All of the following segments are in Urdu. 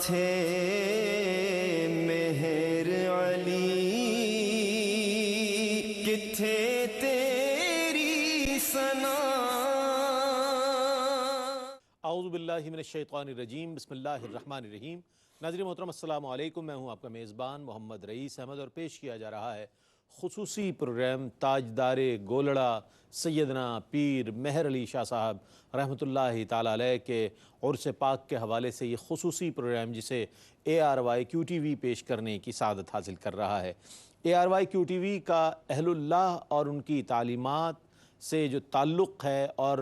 تھے مہر علی کتھے تیری ثنا۔ اعوذ باللہ من الشیطان الرجیم، بسم اللہ الرحمن الرحیم۔ ناظرین محترم السلام علیکم، میں ہوں آپ کا میزبان محمد رئیس احمد اور پیش کیا جا رہا ہے خصوصی پروگرام تاجدار گولڑا سیدنا پیر مہر علی شاہ صاحب رحمۃ اللہ تعالیٰ علیہ کے عرس پاک کے حوالے سے یہ خصوصی پروگرام جسے ARYQTV پیش کرنے کی سعادت حاصل کر رہا ہے۔ ARYQTV کا اہل اللہ اور ان کی تعلیمات سے جو تعلق ہے اور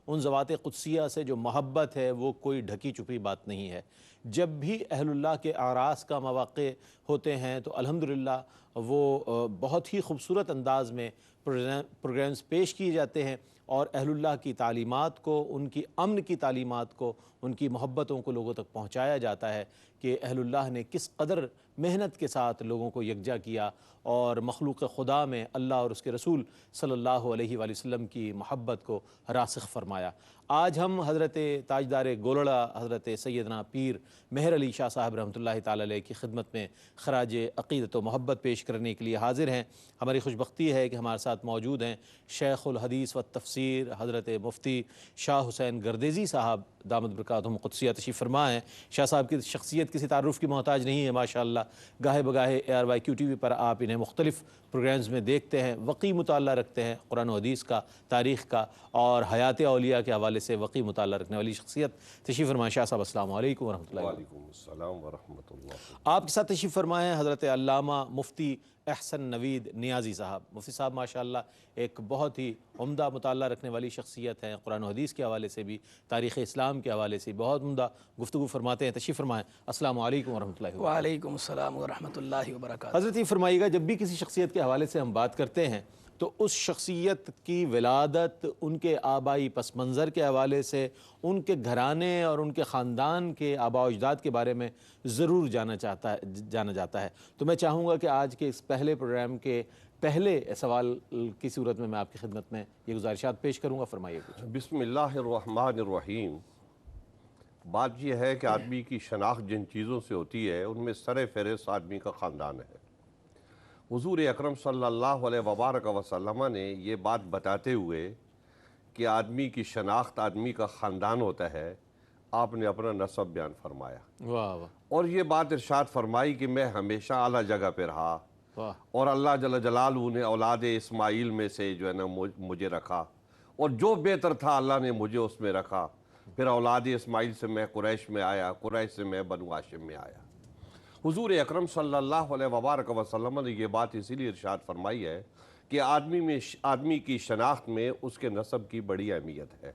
ان ذوات قدسیہ سے جو محبت ہے وہ کوئی ڈھکی چھپی بات نہیں ہے۔ جب بھی اہل اللہ کے اعراس کا مواقع ہوتے ہیں تو الحمدللہ وہ بہت ہی خوبصورت انداز میں پروگرامز پیش کیے جاتے ہیں اور اہل اللہ کی تعلیمات کو، ان کی امن کی تعلیمات کو، ان کی محبتوں کو لوگوں تک پہنچایا جاتا ہے کہ اہل اللہ نے کس قدر محنت کے ساتھ لوگوں کو یکجا کیا اور مخلوق خدا میں اللہ اور اس کے رسول صلی اللہ علیہ وآلہ وسلم کی محبت کو راسخ فرمایا۔ آج ہم حضرت تاجدار گولڑا حضرت سیدنا پیر مہر علی شاہ صاحب رحمۃ اللہ تعالیٰ علیہ کی خدمت میں خراج عقیدت و محبت پیش کرنے کے لیے حاضر ہیں۔ ہماری خوش بختی ہے کہ ہمارے ساتھ موجود ہیں شیخ الحدیث و تفسیر حضرت مفتی شاہ حسین گردیزی صاحب دامت برکاتہم قدسیہ تشریف فرما ہیں۔ شاہ صاحب کی شخصیت کسی تعارف کی محتاج نہیں ہے ماشاءاللہ، گاہے بگاہے ARYQTV پر آپ انہیں مختلف پروگرامز میں دیکھتے ہیں، وقی مطالعہ رکھتے ہیں قرآن و حدیث کا، تاریخ کا اور حیات اولیاء کے حوالے سے وقی مطالعہ رکھنے والی شخصیت۔ تشریف فرمائیں شاہ صاحب، السلام علیکم ورحمۃ اللہ۔ وعلیکم السلام ورحمۃ اللہ۔ آپ کے ساتھ تشریف فرمائے ہیں حضرت علامہ مفتی احسن نوید نیازی صاحب۔ مفتی صاحب ماشاءاللہ ایک بہت ہی عمدہ مطالعہ رکھنے والی شخصیت ہیں، قرآن و حدیث کے حوالے سے بھی، تاریخ اسلام کے حوالے سے بہت عمدہ گفتگو فرماتے ہیں۔ تشریف فرمائیں، السلام علیکم ورحمۃ اللہ۔ وعلیکم السلام ورحمۃ اللہ وبرکاتہ۔ حضرت یہ فرمائیے گا، جب بھی کسی شخصیت کے حوالے سے ہم بات کرتے ہیں تو اس شخصیت کی ولادت، ان کے آبائی پس منظر کے حوالے سے، ان کے گھرانے اور ان کے خاندان کے آباء و اجداد کے بارے میں ضرور جانا جاتا ہے۔ تو میں چاہوں گا کہ آج کے اس پہلے پروگرام کے پہلے سوال کی صورت میں آپ کی خدمت میں یہ گزارشات پیش کروں گا، فرمائیے کچھ۔ بسم اللہ الرحمن الرحیم۔ بات یہ ہے کہ آدمی کی شناخت جن چیزوں سے ہوتی ہے ان میں سر فہرست آدمی کا خاندان ہے۔ حضور اکرم صلی اللہ علیہ وبارک وسلم نے یہ بات بتاتے ہوئے کہ آدمی کی شناخت آدمی کا خاندان ہوتا ہے، آپ نے اپنا نسب بیان فرمایا۔ واہ واہ اور یہ بات ارشاد فرمائی کہ میں ہمیشہ اعلیٰ جگہ پہ رہا واہ۔ اور اللہ جل جلالہ نے اولاد اسماعیل میں سے جو ہے نا مجھے رکھا، اور جو بہتر تھا اللہ نے مجھے اس میں رکھا۔ پھر اولاد اسماعیل سے میں قریش میں آیا، قریش سے میں بنو ہاشم میں آیا۔ حضور اکرم صلی اللہ علیہ وبارک وسلم نے یہ بات اسی لیے ارشاد فرمائی ہے کہ آدمی کی شناخت میں اس کے نسب کی بڑی اہمیت ہے۔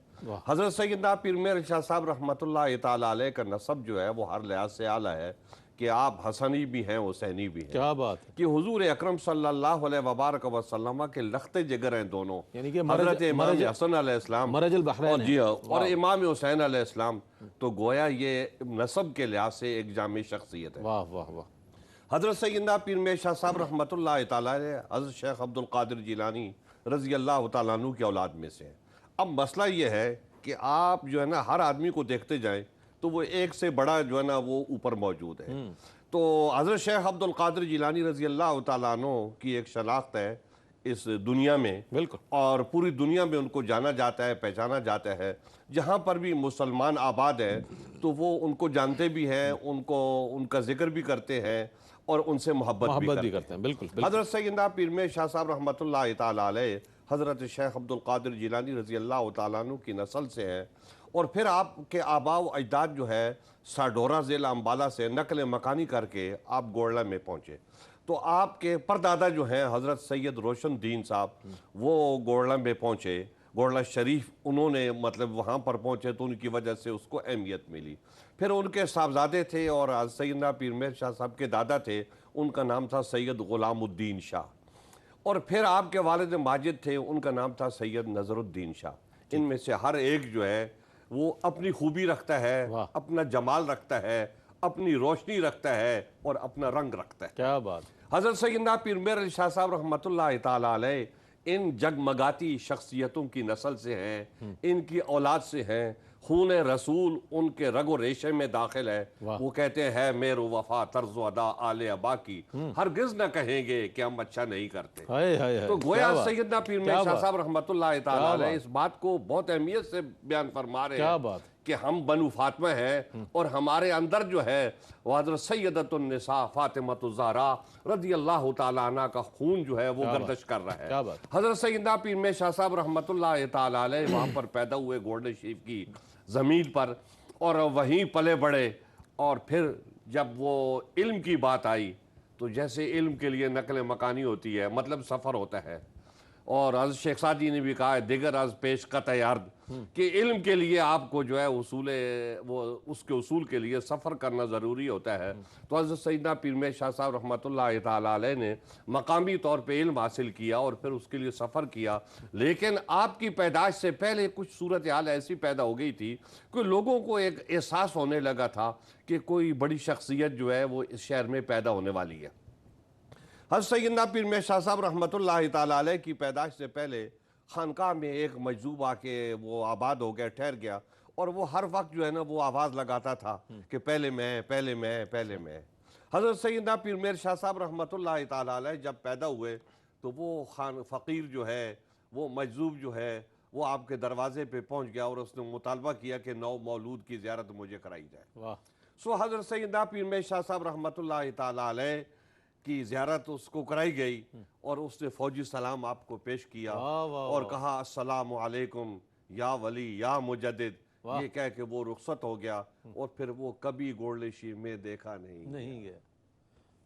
حضرت سیدنا پیر مہر علی شاہ صاحب رحمۃ اللہ تعالیٰ علیہ کا نسب جو ہے وہ ہر لحاظ سے اعلیٰ ہے کہ آپ حسنی بھی ہیں، حسینی بھی ہیں۔ کیا بات ہے کہ حضور اکرم صلی اللہ علیہ وبارک وسلم کے لخت جگر ہیں دونوں، یعنی کہ حضرت امام حسن علیہ السلام مرج البحرین جی ہاں، اور امام حسین علیہ السلام۔ تو گویا یہ نسب کے لحاظ سے ایک جامع شخصیت ہے۔ واہ واہ واہ۔ حضرت سیدنا پیر مہر شاہ صاحب رحمۃ اللہ تعالیٰ علیہ حضرت شیخ عبد القادر جیلانی رضی اللہ تعالیٰ عنہ کی اولاد میں سے ہیں۔ اب مسئلہ یہ ہے کہ آپ جو ہے نا ہر آدمی کو دیکھتے جائیں تو وہ ایک سے بڑا جو ہے نا وہ اوپر موجود ہے۔ تو حضرت شیخ عبد القادر جیلانی رضی اللہ تعالیٰ عنہ کی ایک شناخت ہے اس دنیا میں، بالکل، اور پوری دنیا میں ان کو جانا جاتا ہے، پہچانا جاتا ہے۔ جہاں پر بھی مسلمان آباد ہیں تو وہ ان کو جانتے بھی ہیں، ان کا ذکر بھی کرتے ہیں اور ان سے محبت بھی کرتے ہیں۔ بالکل۔ حضرت سیدنا پیر مہر شاہ صاحب رحمۃ اللہ تعالیٰ علیہ حضرت شیخ عبد القادر جیلانی رضی اللہ تعالیٰ عنہ کی نسل سے ہیں، اور پھر آپ کے آباء و اجداد جو ہے ساڈورا ضلع امبالہ سے نقل مکانی کر کے آپ گولڑا میں پہنچے۔ تو آپ کے پردادا جو ہیں حضرت سید روشن دین صاحب، وہ گولڑا میں پہنچے، گولڑا شریف انہوں نے مطلب وہاں پر پہنچے تو ان کی وجہ سے اس کو اہمیت ملی۔ پھر ان کے صاحبزادے تھے اور سیدنا پیر مہر شاہ صاحب کے دادا تھے، ان کا نام تھا سید غلام الدین شاہ، اور پھر آپ کے والد ماجد تھے، ان کا نام تھا سید نظر الدین شاہ۔ ان میں سے ہر ایک جو ہے وہ اپنی خوبی رکھتا ہے، اپنا جمال رکھتا ہے، اپنی روشنی رکھتا ہے اور اپنا رنگ رکھتا ہے۔ کیا بات۔ حضرت سیدنا پیر مہر علی شاہ صاحب رحمۃ اللہ تعالیٰ علیہ ان جگمگاتی شخصیتوں کی نسل سے ہیں، ان کی اولاد سے ہیں۔ خون رسول ان کے رگ و ریشے میں داخل ہے. وہ کہتے ہیں میرو وفا طرز و ادا آل ابا کی, ہرگز نہ کہیں گے کہ ہم اچھا نہیں کرتے. تو گویا سیدنا پیر میں شاہ صاحب رحمۃ اللہ تعالیٰ علیہ اس بات کو بہت اہمیت سے بیان فرما رہے ہیں کہ ہم بنو فاطمہ ہیں اور ہمارے اندر جو ہے وہ حضرت سیدۃ النساء فاطمہ الزہرا رضی اللہ تعالیٰ عنہ کا خون جو ہے وہ گردش کر رہا ہے. حضرت سیدنا پیر میں شاہ صاحب رحمۃ اللہ تعالیٰ علیہ وہاں پر پیدا ہوئے گولڈن شریف کی زمین پر, اور وہیں پلے بڑھے. اور پھر جب وہ علم کی بات آئی تو جیسے علم کے لیے نقل مکانی ہوتی ہے, مطلب سفر ہوتا ہے, اور حضرت شیخ سعدی نے بھی کہا ہے دیگر از پیش قطع عرض کہ علم کے لیے آپ کو جو ہے اس کے اصول کے لیے سفر کرنا ضروری ہوتا ہے. تو حضرت سیدنا پیر میں شاہ صاحب رحمۃ اللہ تعالیٰ علیہ نے مقامی طور پہ علم حاصل کیا اور پھر اس کے لیے سفر کیا. لیکن آپ کی پیدائش سے پہلے کچھ صورتحال ایسی پیدا ہو گئی تھی کہ لوگوں کو ایک احساس ہونے لگا تھا کہ کوئی بڑی شخصیت جو ہے وہ اس شہر میں پیدا ہونے والی ہے. حضرت سیدنا پیر میں شاہ صاحب رحمۃ اللہ تعالیٰ علیہ کی پیدائش سے پہلے خانقاہ میں ایک مجذوب آ کے وہ آباد ہو گیا, ٹھہر گیا, اور وہ ہر وقت جو ہے نا وہ آواز لگاتا تھا کہ پہلے میں, پہلے میں, پہلے میں. حضرت سیدنا پیر میر شاہ صاحب رحمۃ اللہ تعالیٰ علیہ جب پیدا ہوئے تو وہ فقیر جو ہے, وہ مجذوب جو ہے, وہ آپ کے دروازے پہ پہنچ گیا اور اس نے مطالبہ کیا کہ نو مولود کی زیارت مجھے کرائی جائے. سو حضرت سیدنا پیر میر شاہ صاحب رحمۃ اللہ تعالیٰ علیہ کی زیارت اس کو کرائی گئی, اور اس نے فوجی سلام آپ کو پیش کیا اور کہا السلام علیکم یا ولی یا مجدد. یہ کہہ کہ وہ رخصت ہو گیا اور پھر وہ کبھی گولڈن شریف میں دیکھا نہیں گیا.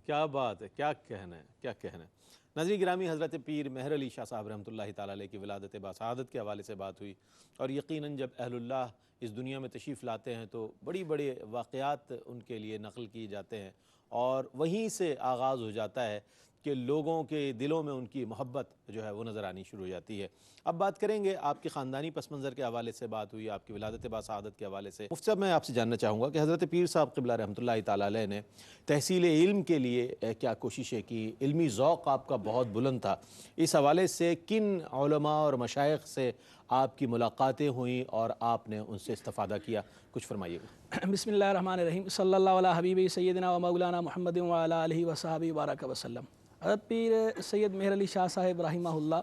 کیا بات ہے, کیا کہنا ہے, کیا کہنا ہے. ناظرین گرامی, حضرت پیر مہر علی شاہ صاحب رحمۃ اللہ تعالیٰ علیہ کی ولادت باسعادت کے حوالے سے بات ہوئی, اور یقیناً جب اہل اللہ اس دنیا میں تشریف لاتے ہیں تو بڑی بڑے واقعات ان کے لیے نقل کیے جاتے ہیں, اور وہیں سے آغاز ہو جاتا ہے کہ لوگوں کے دلوں میں ان کی محبت جو ہے وہ نظر آنی شروع ہو جاتی ہے. اب بات کریں گے, آپ کے خاندانی پس منظر کے حوالے سے بات ہوئی, آپ کی ولادت باسعادت کے حوالے سے. مفتی صاحب, میں آپ سے جاننا چاہوں گا کہ حضرت پیر صاحب قبلہ رحمۃ اللہ تعالیٰ علیہ نے تحصیل علم کے لیے کیا کوششیں کی, علمی ذوق آپ کا بہت بلند تھا, اس حوالے سے کن علماء اور مشائخ سے آپ کی ملاقاتیں ہوئیں اور آپ نے ان سے استفادہ کیا, کچھ فرمائیے گا. بسم اللہ الرحمن الرحیم. صلی اللہ علیہ حبیب سیدنا و مولانا محمد وعلی آلہ وصحبہ وبارک وسلم. حضرت پیر سید مہر علی شاہ صاحب رحمہ اللہ,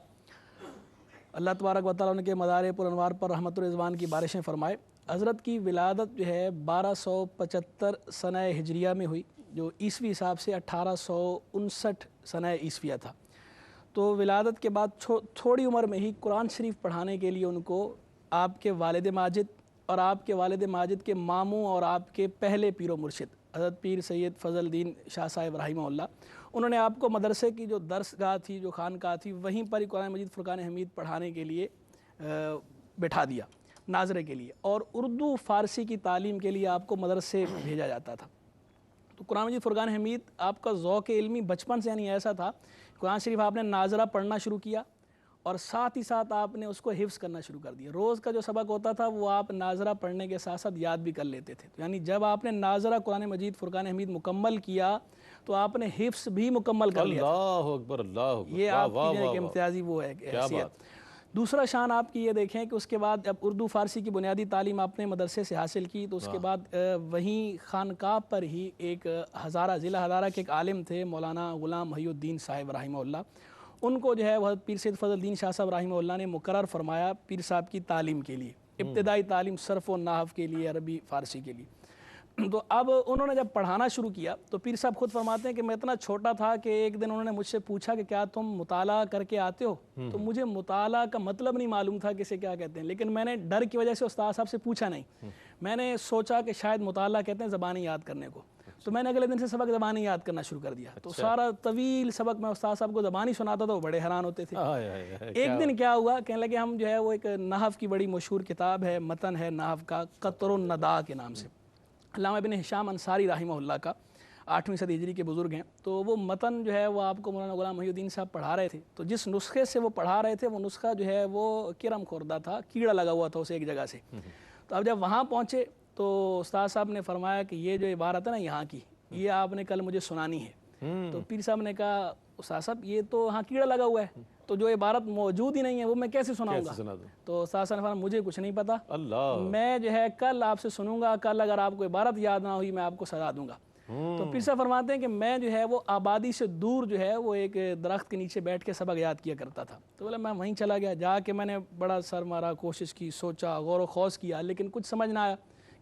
اللہ تبارک و تعالیٰ ان کے مدار پر انوار پر رحمت و رضوان کی بارشیں فرمائے. حضرت کی ولادت جو ہے 1275 سنہ ہجریہ میں ہوئی, جو عیسوی حساب سے 1859 سنہ عیسویہ تھا. تو ولادت کے بعد تھوڑی عمر میں ہی قرآن شریف پڑھانے کے لیے ان کو آپ کے والد ماجد اور آپ کے والد ماجد کے ماموں اور آپ کے پہلے پیر و مرشد حضرت پیر سید فضل الدین شاہ صاحب رحمہ اللہ, انہوں نے آپ کو مدرسے کی جو درس گاہ تھی, جو خانقاہ تھی, وہیں پر ہی قرآن مجید فرقان حمید پڑھانے کے لیے بٹھا دیا ناظرے کے لیے, اور اردو فارسی کی تعلیم کے لیے آپ کو مدرسے بھیجا جاتا تھا. تو قرآن مجید فرقان حمید آپ کا ذوق علمی بچپن سے یعنی ایسا تھا, قرآن شریف آپ نے ناظرہ پڑھنا شروع کیا اور ساتھ ہی ساتھ آپ نے اس کو حفظ کرنا شروع کر دیا. روز کا جو سبق ہوتا تھا وہ آپ ناظرہ پڑھنے کے ساتھ ساتھ یاد بھی کر لیتے تھے. یعنی جب آپ نے ناظرہ قرآن مجید فرقان حمید مکمل کیا تو آپ نے حفظ بھی مکمل کر لیا. اللہ اکبر, اللہ اکبر, یہ آپ کی ایک امتیازی وہ ہے حیثیت. دوسرا شان آپ کی یہ دیکھیں کہ اس کے بعد جب اردو فارسی کی بنیادی تعلیم آپ نے مدرسے سے حاصل کی تو اس کے بعد وہیں خانقاہ پر ہی ایک ہزارہ ضلع ہزارہ کے ایک عالم تھے مولانا غلام محی الدین صاحب رحمہ اللہ, ان کو جو ہے وہ پیر سید فضل الدین شاہ صاحب رحمہ اللہ نے مقرر فرمایا پیر صاحب کی تعلیم کے لیے, ابتدائی تعلیم صرف و نحو کے لیے, عربی فارسی کے لیے. تو اب انہوں نے جب پڑھانا شروع کیا تو پیر صاحب خود فرماتے ہیں کہ میں اتنا چھوٹا تھا کہ ایک دن انہوں نے مجھ سے پوچھا کہ کیا تم مطالعہ کر کے آتے ہو؟ تو مجھے مطالعہ کا مطلب نہیں معلوم تھا کہ اسے کیا کہتے ہیں, لیکن میں نے ڈر کی وجہ سے استاد صاحب سے پوچھا نہیں. میں نے سوچا کہ شاید مطالعہ کہتے ہیں زبانیں یاد کرنے کو, تو میں نے اگلے دن سے سبق زبانی یاد کرنا شروع کر دیا. تو سارا طویل سبق میں استاد صاحب کو زبانی سناتا تھا, وہ بڑے حیران ہوتے تھے. ایک دن کیا ہوا, کہنے لگے ہم جو ہے وہ ایک نحو کی بڑی مشہور کتاب ہے, متن ہے نحو کا قطر النداء کے نام سے, علامہ ابن ہشام انصاری رحمہ اللہ کا, 8ویں صدی ہجری کے بزرگ ہیں. تو وہ متن جو ہے وہ آپ کو مولانا غلام محی الدین صاحب پڑھا رہے تھے. تو جس نسخے سے وہ پڑھا رہے تھے وہ نسخہ جو ہے وہ کرم خوردہ تھا, کیڑا لگا ہوا تھا اسے ایک جگہ سے. تو اب جب وہاں پہنچے تو استاد صاحب نے فرمایا کہ یہ جو عبارت ہے نا یہاں کی, یہ آپ نے کل مجھے سنانی ہے. تو پیر صاحب نے کہا استاد صاحب یہ تو ہاں کیڑا لگا ہوا ہے، تو جو عبارت موجود ہی نہیں ہے وہ میں کیسے سناؤں گا؟ سنا دوں؟ تو استاد صاحب نے فرمایا مجھے کچھ نہیں پتا، اللہ، میں جو ہے کل آپ سے سنوں گا، کل اگر آپ کو عبارت یاد نہ ہوئی میں آپ کو سزا دوں گا۔ تو پیر صاحب فرماتے ہیں کہ میں جو ہے وہ آبادی سے دور جو ہے وہ ایک درخت کے نیچے بیٹھ کے سبق یاد کیا کرتا تھا، تو بولا میں وہیں چلا گیا، جا کے میں نے بڑا سر مارا، کوشش کی، سوچا، غور و خوض کیا، لیکن کچھ سمجھ نہ آیا۔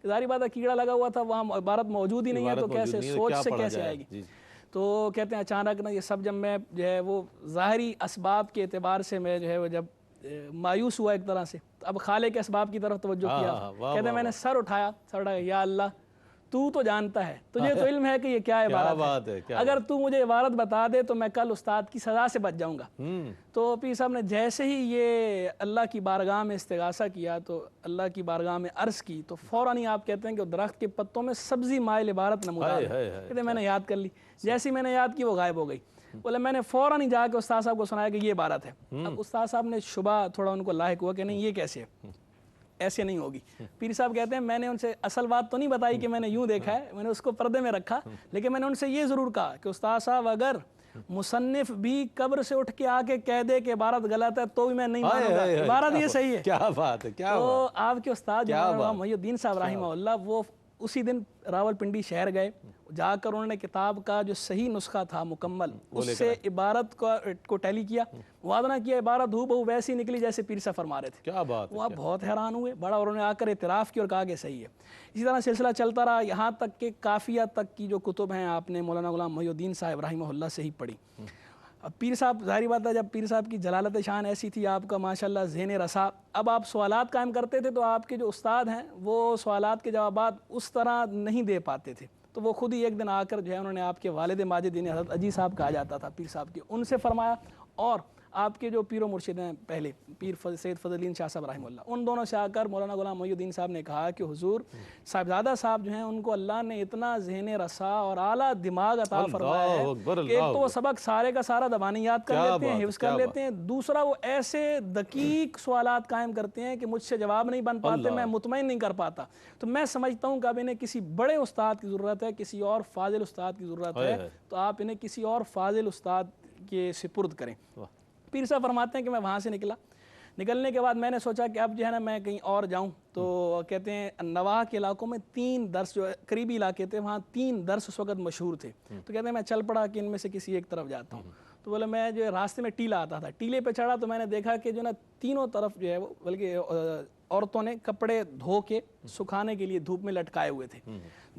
ظاہری بات ہے کیڑا لگا ہوا تھا، وہاں عبارت موجود ہی نہیں ہے، تو کیسے سوچ سے کیسے آئے گی؟ تو کہتے ہیں اچانک نا یہ سب جب میں جو ہے وہ ظاہری اسباب کے اعتبار سے میں جو ہے وہ جب مایوس ہوا ایک طرح سے، اب خالق کے اسباب کی طرف توجہ کیا، کہتے ہیں میں نے سر اٹھایا، یا اللہ تو جانتا ہے، تجھے تو علم ہے کہ یہ کیا عبارت ہے، اگر تو مجھے عبارت بتا دے تو میں کل استاد کی سزا سے بچ جاؤں گا۔ تو پیر صاحب نے جیسے ہی یہ اللہ کی بارگاہ میں استغاثہ کیا، تو اللہ کی بارگاہ میں عرض کی، تو فوراً ہی آپ کہتے ہیں کہ درخت کے پتوں میں سبزی مائل عبارت نمودار ہے، کہتے ہیں میں نے یاد کر لی، جیسے ہی میں نے یاد کی وہ غائب ہو گئی۔ بولے میں نے فوراً ہی جا کے استاد صاحب کو سنایا کہ یہ عبارت ہے۔ اب استاد صاحب نے شبہ تھوڑا ان کو لاحق ہوا کہ نہیں یہ کیسے ہے، ایسے نہیں ہوگی۔ پیر صاحب کہتے ہیں میں نے ان سے اصل بات تو نہیں بتائی کہ میں نے یوں دیکھا ہے، میں نے اس کو پردے میں رکھا، لیکن میں نے ان سے یہ ضرور کہا کہ استاد صاحب اگر مصنف بھی قبر سے اٹھ کے آ کے کہہ دے کہ عبارت غلط ہے تو بھی میں نہیں مانوں گا، عبارت یہ صحیح ہے۔ کیا بات ہے، کیا تو آپ کے استاد مولانا محی الدین صاحب رحمہ اللہ وہ اسی دن راولپنڈی شہر گئے، جا کر انہوں نے کتاب کا جو صحیح نسخہ تھا مکمل اس سے عبارت کو ٹیلی کیا، موازنہ کیا، عبارت ہو بہو ویسی نکلی جیسے پیر صاحب فرما رہے تھے۔ کیا بات ہے، وہ بہت حیران ہوئے، بڑا انہوں نے آ کر اعتراف کیا اور کہا کہ صحیح ہے۔ اسی طرح سلسلہ چلتا رہا یہاں تک کہ کافیہ تک کی جو کتب ہیں آپ نے مولانا غلام محی الدین صاحب رحمہ اللہ سے ہی پڑھی۔ اب پیر صاحب ظاہری بات ہے جب پیر صاحب کی جلالت شان ایسی تھی، آپ کا ماشاءاللہ ذہن رسا، اب آپ سوالات قائم کرتے تھے تو آپ کے جو استاد ہیں وہ سوالات کے جوابات اس طرح نہیں دے پاتے تھے، تو وہ خود ہی ایک دن آ کر جو ہے انہوں نے آپ کے والد ماجد یعنی حضرت اجی صاحب کہا جاتا تھا پیر صاحب کے، ان سے فرمایا، اور آپ کے جو پیر و مرشد ہیں پہلے پیر سید فضل الدین شاہ صاحب رحمہ اللہ، ان دونوں سے آ کر مولانا غلام محی الدین صاحب نے کہا کہ حضور صاحبزادہ صاحب جو ہیں ان کو اللہ نے اتنا ذہن رسا اور اعلیٰ دماغ عطا فرمایا ہے کہ ایک تو وہ سبق سارے کا سارا زبانی یاد کر لیتے ہیں، حفظ کر لیتے ہیں، دوسرا وہ ایسے دقیق سوالات قائم کرتے ہیں کہ مجھ سے جواب نہیں بن پاتے، میں مطمئن نہیں کر پاتا، تو میں سمجھتا ہوں کہ اب انہیں کسی بڑے استاد کی ضرورت ہے، کسی اور فاضل استاد کی ضرورت ہے، تو آپ انہیں کسی اور فاضل استاد کے سپرد کریں۔ پیر صاحب فرماتے ہیں کہ میں وہاں سے نکلنے کے بعد میں نے سوچا کہ اب جو ہے نا میں کہیں اور جاؤں، تو کہتے ہیں نواح کے علاقوں میں 3 درس جو قریبی علاقے تھے وہاں 3 درس اس وقت مشہور تھے، تو کہتے ہیں میں چل پڑا کہ ان میں سے کسی ایک طرف جاتا ہوں، تو بولے میں جو راستے میں ٹیلا آتا تھا، ٹیلے پہ چڑھا تو میں نے دیکھا کہ جو نا تینوں طرف جو ہے وہ بلکہ عورتوں نے کپڑے دھو کے سکھانے کے لیے دھوپ میں لٹکائے ہوئے تھے،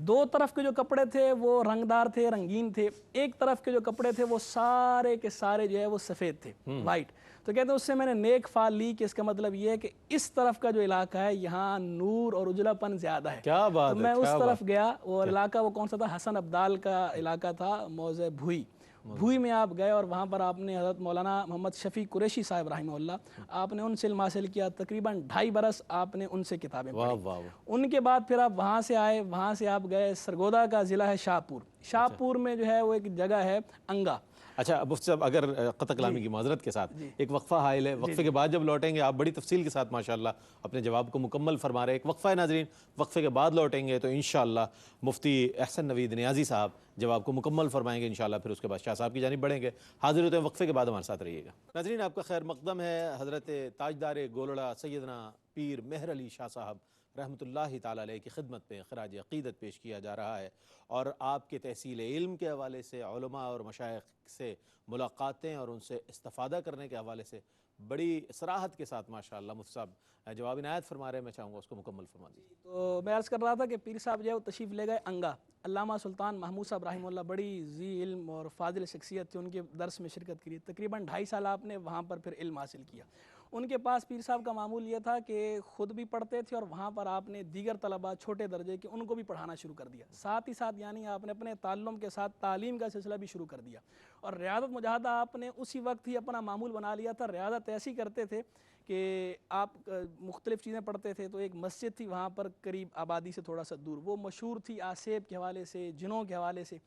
2 طرف کے جو کپڑے تھے وہ رنگدار تھے، رنگین تھے، ایک طرف کے جو کپڑے تھے وہ سارے کے سارے جو ہے وہ سفید تھے، وائٹ۔ تو کہتے ہیں اس سے میں نے نیک فال لی کہ اس کا مطلب یہ ہے کہ اس طرف کا جو علاقہ ہے یہاں نور اور اجلا پن زیادہ ہے، تو میں اس طرف گیا، وہ علاقہ وہ کون سا تھا، حسن عبدال کا علاقہ تھا، موضع بھوئی میں آپ گئے، اور وہاں پر آپ نے حضرت مولانا محمد شفیع قریشی صاحب رحمہ اللہ آپ نے ان سے علم حاصل کیا، تقریباً 2.5 برس آپ نے ان سے کتابیں پڑھی۔ ان کے بعد پھر آپ وہاں سے آئے، وہاں سے آپ گئے سرگودا کا ضلع ہے شاہ پور میں جو ہے وہ ایک جگہ ہے انگا۔ اچھا مفتی صاحب اگر قطع کلامی کی معذرت کے ساتھ ایک وقفہ حائل ہے، وقفے کے بعد جب لوٹیں گے آپ بڑی تفصیل کے ساتھ ماشاءاللہ اپنے جواب کو مکمل فرما رہے ہیں، ایک وقفہ ہے ناظرین، وقفے کے بعد لوٹیں گے تو انشاءاللہ مفتی احسن نوید نیازی صاحب جواب کو مکمل فرمائیں گے انشاءاللہ، پھر اس کے بعد شاہ صاحب کی جانب بڑھیں گے۔ حاضر ہوتے ہیں وقفے کے بعد، ہمارے ساتھ رہیے گا۔ ناظرین آپ کا خیر مقدم ہے، حضرت تاجدار گولڑا سیدنا پیر مہر علی شاہ صاحب رحمۃ اللہ تعالیٰ علیہ کی خدمت پہ خراج عقیدت پیش کیا جا رہا ہے، اور آپ کے تحصیل علم کے حوالے سے، علماء اور مشائخ سے ملاقاتیں اور ان سے استفادہ کرنے کے حوالے سے بڑی صراحت کے ساتھ ماشاءاللہ مفتی صاحب جواب عنایت فرما رہے ہیں، میں چاہوں گا اس کو مکمل فرما دیجیے۔ تو میں عرض کر رہا تھا کہ پیر صاحب جو ہے وہ تشریف لے گئے انگا، علامہ سلطان محمود صاحب رحمہ اللہ بڑی ذی علم اور فاضل شخصیت تھی، ان کے درس میں شرکت کی، تقریباً 2.5 سال آپ نے وہاں پر پھر علم حاصل کیا۔ ان کے پاس پیر صاحب کا معمول یہ تھا کہ خود بھی پڑھتے تھے اور وہاں پر آپ نے دیگر طلباء چھوٹے درجے کے ان کو بھی پڑھانا شروع کر دیا، ساتھ ہی ساتھ یعنی آپ نے اپنے تعلم کے ساتھ تعلیم کا سلسلہ بھی شروع کر دیا، اور ریاضت مجاہدہ آپ نے اسی وقت ہی اپنا معمول بنا لیا تھا۔ ریاضت ایسی کرتے تھے کہ آپ مختلف چیزیں پڑھتے تھے، تو ایک مسجد تھی وہاں پر قریب آبادی سے تھوڑا سا دور، وہ مشہور تھی آسیب کے حوالے سے، جنوں کے حوالے سے،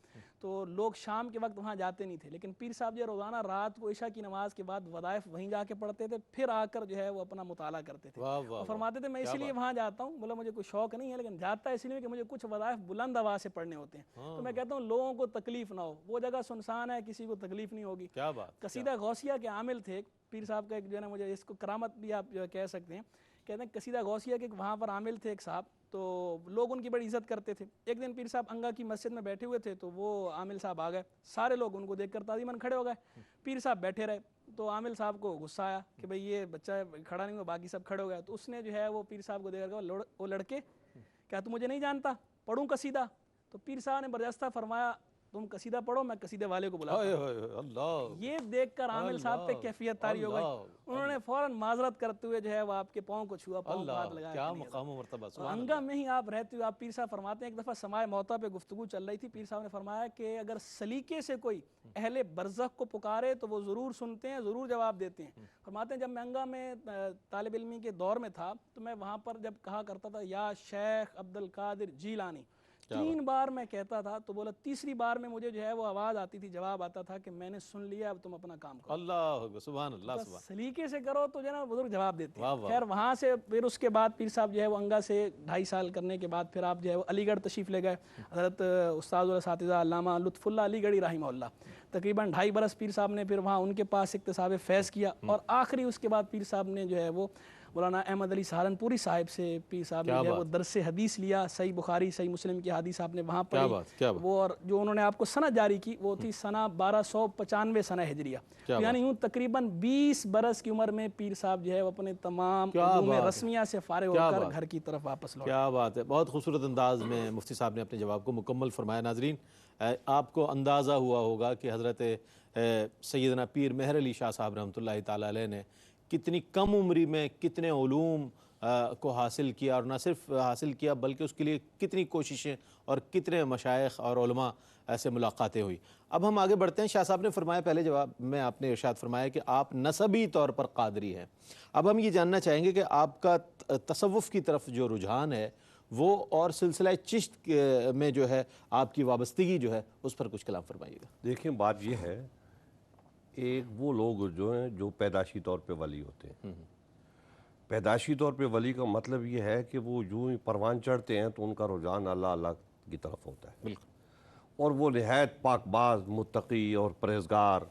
تو لوگ شام کے وقت وہاں جاتے نہیں تھے، لیکن پیر صاحب جو روزانہ رات کو عشاء کی نماز کے بعد وظائف وہیں جا کے پڑھتے تھے، پھر آ کر جو ہے وہ اپنا مطالعہ کرتے تھے، اور فرماتے تھے میں اسی لیے وہاں جاتا ہوں، بولا مجھے کوئی شوق نہیں ہے لیکن جاتا ہے اسی لیے کہ مجھے کچھ وظائف بلند آواز سے پڑھنے ہوتے ہیں، تو میں کہتا ہوں لوگوں کو تکلیف نہ ہو، وہ جگہ سنسان ہے، کسی کو تکلیف نہیں ہوگی۔ قصیدہ غوثیہ کے عامل تھے پیر صاحب کا، ایک جو ہے نا مجھے اس کو کرامت بھی آپ کہہ سکتے ہیں، کہتے ہیں قصیدہ غوثیہ کے وہاں پر عامل تھے ایک صاحب، تو لوگ ان کی بڑی عزت کرتے تھے۔ ایک دن پیر صاحب انگا کی مسجد میں بیٹھے ہوئے تھے، تو وہ عامل صاحب آ گئے، سارے لوگ ان کو دیکھ کر تعظیماً کھڑے ہو گئے، پیر صاحب بیٹھے رہے، تو عامل صاحب کو غصہ آیا کہ بھئی یہ بچہ کھڑا نہیں ہوا، باقی سب کھڑے ہو گئے، تو اس نے جو ہے وہ پیر صاحب کو دیکھ کر کہا وہ لڑکے کیا تم مجھے نہیں جانتا، پڑھوں قصیدہ؟ تو پیر صاحب نے برجستہ فرمایا تم قصیدہ پڑھو، میں قصیدے والے کو بلاتا ہوں۔ یہ دیکھ کر عامل صاحب پہ کیفیت طاری ہو گئی، انہوں نے فوراً معذرت کرتے ہوئے جو ہے وہ آپ کے پاؤں کو چھوا، پاؤں کو ہاتھ لگایا، کیا مقام و مرتبہ، انگا میں ہی آپ رہتے ہوئے، آپ پیر صاحب فرماتے ہیں ایک دفعہ سماع موتا پہ گفتگو چل رہی تھی، پیر صاحب نے فرمایا کہ اگر سلیقے سے کوئی اہل برزخ کو پکارے تو وہ ضرور سنتے ہیں، ضرور جواب دیتے ہیں۔ فرماتے ہیں جب میں انگا میں طالب علمی کے دور میں تھا تو میں وہاں پر جب کہا کرتا تھا یا شیخ عبد القادر جیلانی، 3 بار میں کہتا تھا، تو بولا تیسری بار میں مجھے جو ہے وہ آواز آتی تھی، جواب آتا تھا کہ میں نے سن لیا، اب تم اپنا کام کرو۔ اللہ سبحان اللہ، سبحان سلیقے سے کرو تو جو ہے نا بزرگ جواب دیتے ہیں۔ خیر وہاں سے پھر اس کے بعد پیر صاحب جو ہے وہ انگا سے 2.5 سال کرنے کے بعد پھر آپ جو ہے وہ علی گڑھ تشریف لے گئے، حضرت استاد الاساتذہ علامہ لطف اللہ علی گڑھی رحمہ اللہ، تقریباً 2.5 برس پیر صاحب نے پھر وہاں ان کے پاس اکتساب فیض کیا، اور آخری اس کے بعد پیر صاحب نے جو ہے وہ مولانا احمد علی سہارنپوری صاحب سے پیر صاحب نے جو ہے وہ درس حدیث لیا، صحیح بخاری صحیح مسلم کی حدیث آپ نے وہاں پڑھی، وہ اور جو انہوں نے آپ کو سنہ جاری کی وہ تھی سنہ 1295 سنہ ہجریہ، یعنی یوں تقریباً 20 برس کی عمر میں پیر صاحب جو ہے وہ اپنے تمام علوم رسمیہ سے فارغ ہو کر گھر کی طرف واپس لوٹے۔ کیا بات ہے، بہت خوبصورت انداز میں مفتی صاحب نے اپنے جواب کو مکمل فرمایا۔ ناظرین آپ کو اندازہ ہوا ہوگا کہ حضرت سیدنا پیر مہر علی شاہ صاحب رحمۃ اللہ تعالیٰ علیہ نے کتنی کم عمری میں کتنے علوم کو حاصل کیا، اور نہ صرف حاصل کیا بلکہ اس کے لیے کتنی کوششیں اور کتنے مشائخ اور علماء سے ملاقاتیں ہوئی۔ اب ہم آگے بڑھتے ہیں۔ شاہ صاحب نے فرمایا، پہلے جواب میں آپ نے ارشاد فرمایا کہ آپ نسبی طور پر قادری ہیں، اب ہم یہ جاننا چاہیں گے کہ آپ کا تصوف کی طرف جو رجحان ہے وہ اور سلسلہ چشت میں جو ہے آپ کی وابستگی جو ہے اس پر کچھ کلام فرمائیے گا۔ دیکھیں بات یہ ہے، ایک وہ لوگ جو ہیں جو پیدائشی طور پہ ولی ہوتے ہیں، پیدائشی طور پہ ولی کا مطلب یہ ہے کہ وہ جو ہی پروان چڑھتے ہیں تو ان کا رجحان اللہ اللہ کی طرف ہوتا ہے، بالکل، اور وہ نہایت پاک باز، متقی اور پرہیزگار،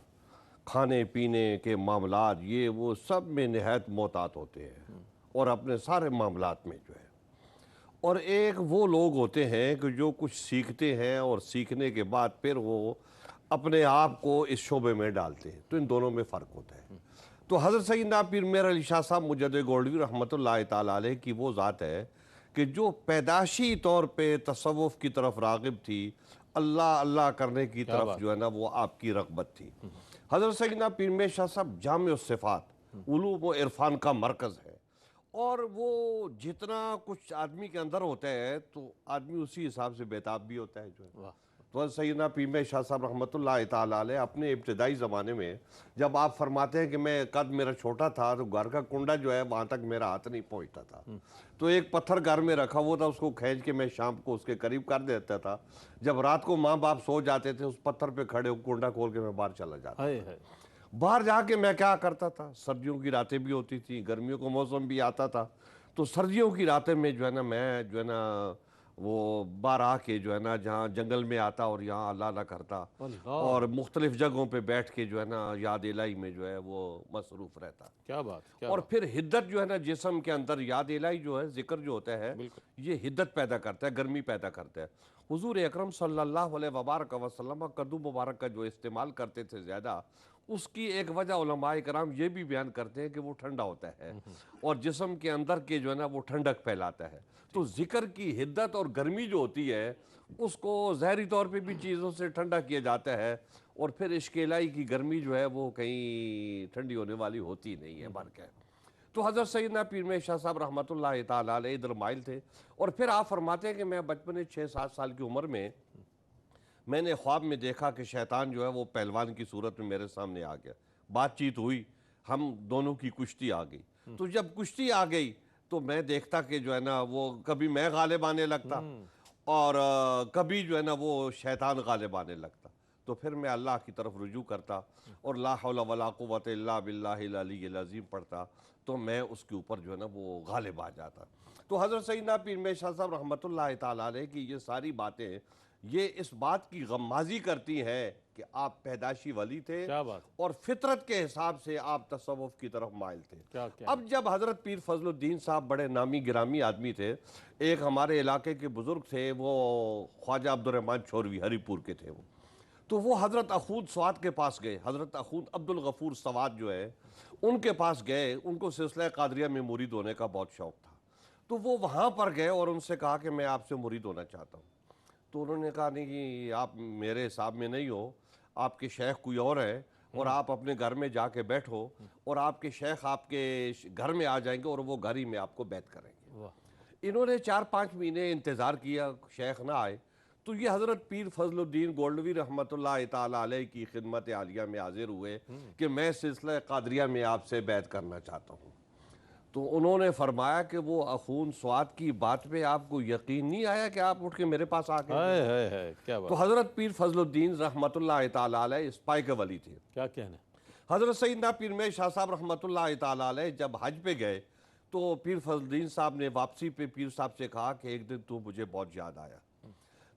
کھانے پینے کے معاملات یہ وہ سب میں نہایت محتاط ہوتے ہیں، اور اپنے سارے معاملات میں جو ہے۔ اور ایک وہ لوگ ہوتے ہیں کہ جو کچھ سیکھتے ہیں اور سیکھنے کے بعد پھر وہ اپنے آپ کو اس شعبے میں ڈالتے ہیں، تو ان دونوں میں فرق ہوتا ہے۔ تو حضرت سیدنا پیر مہر علی شاہ صاحب مجدد گولڈوی رحمۃ اللہ تعالیٰ علیہ کی وہ ذات ہے کہ جو پیدائشی طور پہ تصوف کی طرف راغب تھی، اللہ اللہ کرنے کی طرف جو ہے نا وہ آپ کی رغبت تھی۔ حضرت سیدنا پیر مہر شاہ صاحب جامع الصفات، علوم و عرفان کا مرکز ہے، اور وہ جتنا کچھ آدمی کے اندر ہوتا ہے تو آدمی اسی حساب سے بیتاب بھی ہوتا ہے جو ہے۔ تو سیدنا پیر مہر شاہ صاحب رحمۃ اللہ تعالیٰ علیہ اپنے ابتدائی زمانے میں جب آپ فرماتے ہیں کہ میں قد میرا چھوٹا تھا تو گھر کا کنڈا جو ہے وہاں تک میرا ہاتھ نہیں پہنچتا تھا، تو ایک پتھر گھر میں رکھا ہوا تھا، اس کو کھینچ کے میں شام کو اس کے قریب کر دیتا تھا، جب رات کو ماں باپ سو جاتے تھے اس پتھر پہ کھڑے ہو کنڈا کھول کے میں باہر چلا جاتا تھا۔ باہر جا کے میں کیا کرتا تھا، سردیوں کی راتیں بھی ہوتی تھی، گرمیوں کا موسم بھی آتا تھا، تو سردیوں کی راتیں میں جو ہے نا میں جو ہے نا وہ باہر آ کے جو ہے نا جہاں جنگل میں آتا اور یہاں اللہ اللہ کرتا، اور مختلف جگہوں پہ بیٹھ کے جو ہے نا یاد الہی میں جو ہے وہ مصروف رہتا۔ کیا بات، اور پھر حدت جو ہے نا جسم کے اندر یاد الہی جو ہے ذکر جو ہوتا ہے یہ حدت پیدا کرتا ہے، گرمی پیدا کرتا ہے۔ حضور اکرم صلی اللہ علیہ وبارک وسلم کدو مبارک کا جو استعمال کرتے تھے زیادہ، اس کی ایک وجہ علماء کرام یہ بھی بیان کرتے ہیں کہ وہ ٹھنڈا ہوتا ہے اور جسم کے اندر کے جو ہے نا وہ ٹھنڈک پھیلاتا ہے۔ تو ذکر کی حدت اور گرمی جو ہوتی ہے اس کو ظاہری طور پہ بھی چیزوں سے ٹھنڈا کیا جاتا ہے، اور پھر عشق الہی کی گرمی جو ہے وہ کہیں ٹھنڈی ہونے والی ہوتی نہیں ہے بلکہ۔ تو حضرت سیدنا پیر مہر شاہ صاحب رحمۃ اللہ تعالیٰ علیہ ادھر مائل تھے، اور پھر آپ فرماتے ہیں کہ میں بچپنے 6-7 سال کی عمر میں نے خواب میں دیکھا کہ شیطان جو ہے وہ پہلوان کی صورت میں میرے سامنے آ گیا، بات چیت ہوئی، ہم دونوں کی کشتی آ گئی۔ تو جب کشتی آ گئی تو میں دیکھتا کہ جو ہے نا وہ کبھی میں غالب آنے لگتا اور کبھی جو ہے نا وہ شیطان غالب آنے لگتا. تو پھر میں اللہ کی طرف رجوع کرتا اور لا حول ولا قوت الا باللہ العلی العظیم پڑھتا تو میں اس کے اوپر جو ہے نا وہ غالب آ جاتا. تو حضرت سیدنا پیر مہر شاہ صاحب رحمۃ اللہ تعالیٰ علیہ کی یہ ساری باتیں یہ اس بات کی غمازی کرتی ہیں کہ آپ پیدائشی ولی تھے اور فطرت کے حساب سے آپ تصوف کی طرف مائل تھے. اب جب حضرت پیر فضل الدین صاحب بڑے نامی گرامی آدمی تھے, ایک ہمارے علاقے کے بزرگ تھے وہ خواجہ عبد الرحمن چھوروی ہری پور کے تھے تو وہ حضرت اخوند سواد کے پاس گئے. حضرت اخوند عبد الغفور سواد جو ہے ان کے پاس گئے, ان کو سلسلہ قادریہ میں مرید ہونے کا بہت شوق تھا. تو وہ وہاں پر گئے اور ان سے کہا کہ میں آپ سے مرید ہونا چاہتا ہوں. تو انہوں نے کہا نہیں کہ آپ میرے حساب میں نہیں ہو, آپ کے شیخ کوئی اور ہے اور آپ اپنے گھر میں جا کے بیٹھو اور آپ کے شیخ آپ کے گھر میں آ جائیں گے اور وہ گھر ہی میں آپ کو بیعت کریں گے. انہوں نے 4-5 مہینے انتظار کیا, شیخ نہ آئے. تو یہ حضرت پیر فضل الدین گولڈوی رحمۃ اللہ تعالیٰ علیہ کی خدمت عالیہ میں حاضر ہوئے کہ میں سلسلہ قادریہ میں آپ سے بیعت کرنا چاہتا ہوں. تو انہوں نے فرمایا کہ وہ اخون سواد کی بات پہ آپ کو یقین نہیں آیا کہ آپ اٹھ کے میرے پاس آ گئے. تو حضرت پیر فضل الدین رحمۃ اللہ تعالیٰ علیہ اسپائی کے ولی تھے. کیا کہنا. حضرت سیدنا پیر مہر شاہ صاحب رحمۃ اللہ تعالیٰ علیہ جب حج پہ گئے تو پیر فضل الدین صاحب نے واپسی پہ پیر صاحب سے کہا کہ ایک دن تو مجھے بہت یاد آیا.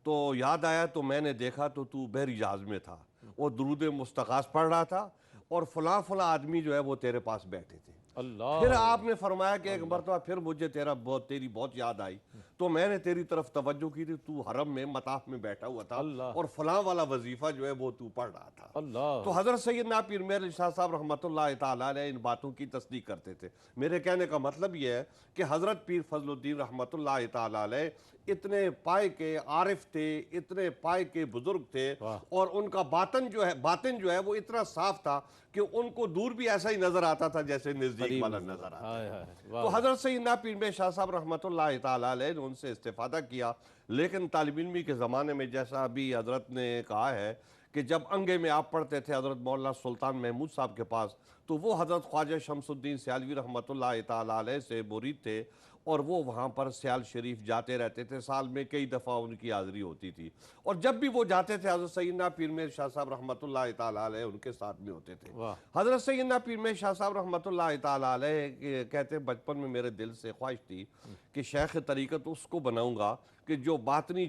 تو یاد آیا تو میں نے دیکھا تو بحری جہاز میں تھا, وہ درود مستغاث پڑھ رہا تھا اور فلاں آدمی جو ہے وہ تیرے پاس بیٹھے تھے. پھر آپ نے فرمایا کہ ایک مرتبہ پھر مجھے تیری بہت یاد آئی تو میں نے تیری طرف توجہ کی تھی, تو حرم میں مطاف میں بیٹھا ہوا تھا اور فلاں والا وظیفہ جو ہے وہ تو پڑھ رہا تھا. تو حضرت سیدنا پیر مہر شاہ صاحب رحمۃ اللہ تعالیٰ علیہ ان باتوں کی تصدیق کرتے تھے. میرے کہنے کا مطلب یہ ہے کہ حضرت پیر فضل الدین رحمۃ اللہ تعالیٰ علیہ اتنے پائے کے عارف تھے, اتنے پائے کے بزرگ تھے اور ان کا باطن جو ہے وہ اتنا صاف تھا کہ ان کو دور بھی ایسا ہی نظر آتا تھا جیسے نزدیک والا نظر آتا ہے. تو حضرت سیدنا پیر مہر شاہ صاحب رحمۃ اللہ تعالیٰ علیہ نے ان سے استفادہ کیا. لیکن طالب علمی کے زمانے میں جیسا ابھی حضرت نے کہا ہے کہ جب انگے میں آپ پڑھتے تھے حضرت مولانا سلطان محمود صاحب کے پاس تو وہ حضرت خواجہ شمس الدین سیالوی رحمۃ اللہ تعالیٰ علیہ سے مرید تھے اور وہ وہاں پر سیال شریف جاتے رہتے تھے. سال میں کئی دفعہ ان کی حاضری ہوتی تھی اور جب بھی وہ جاتے تھے حضرت سیدنا پیر مہر شاہ صاحب رحمۃ اللہ تعالیٰ علیہ ان کے ساتھ میں ہوتے تھے. حضرت سیدنا پیر مہر شاہ صاحب رحمۃ اللہ تعالیٰ علیہ کہتے بچپن میں میرے دل سے خواہش تھی کہ شیخ طریقت اس کو بناؤں گا کہ جو باطنی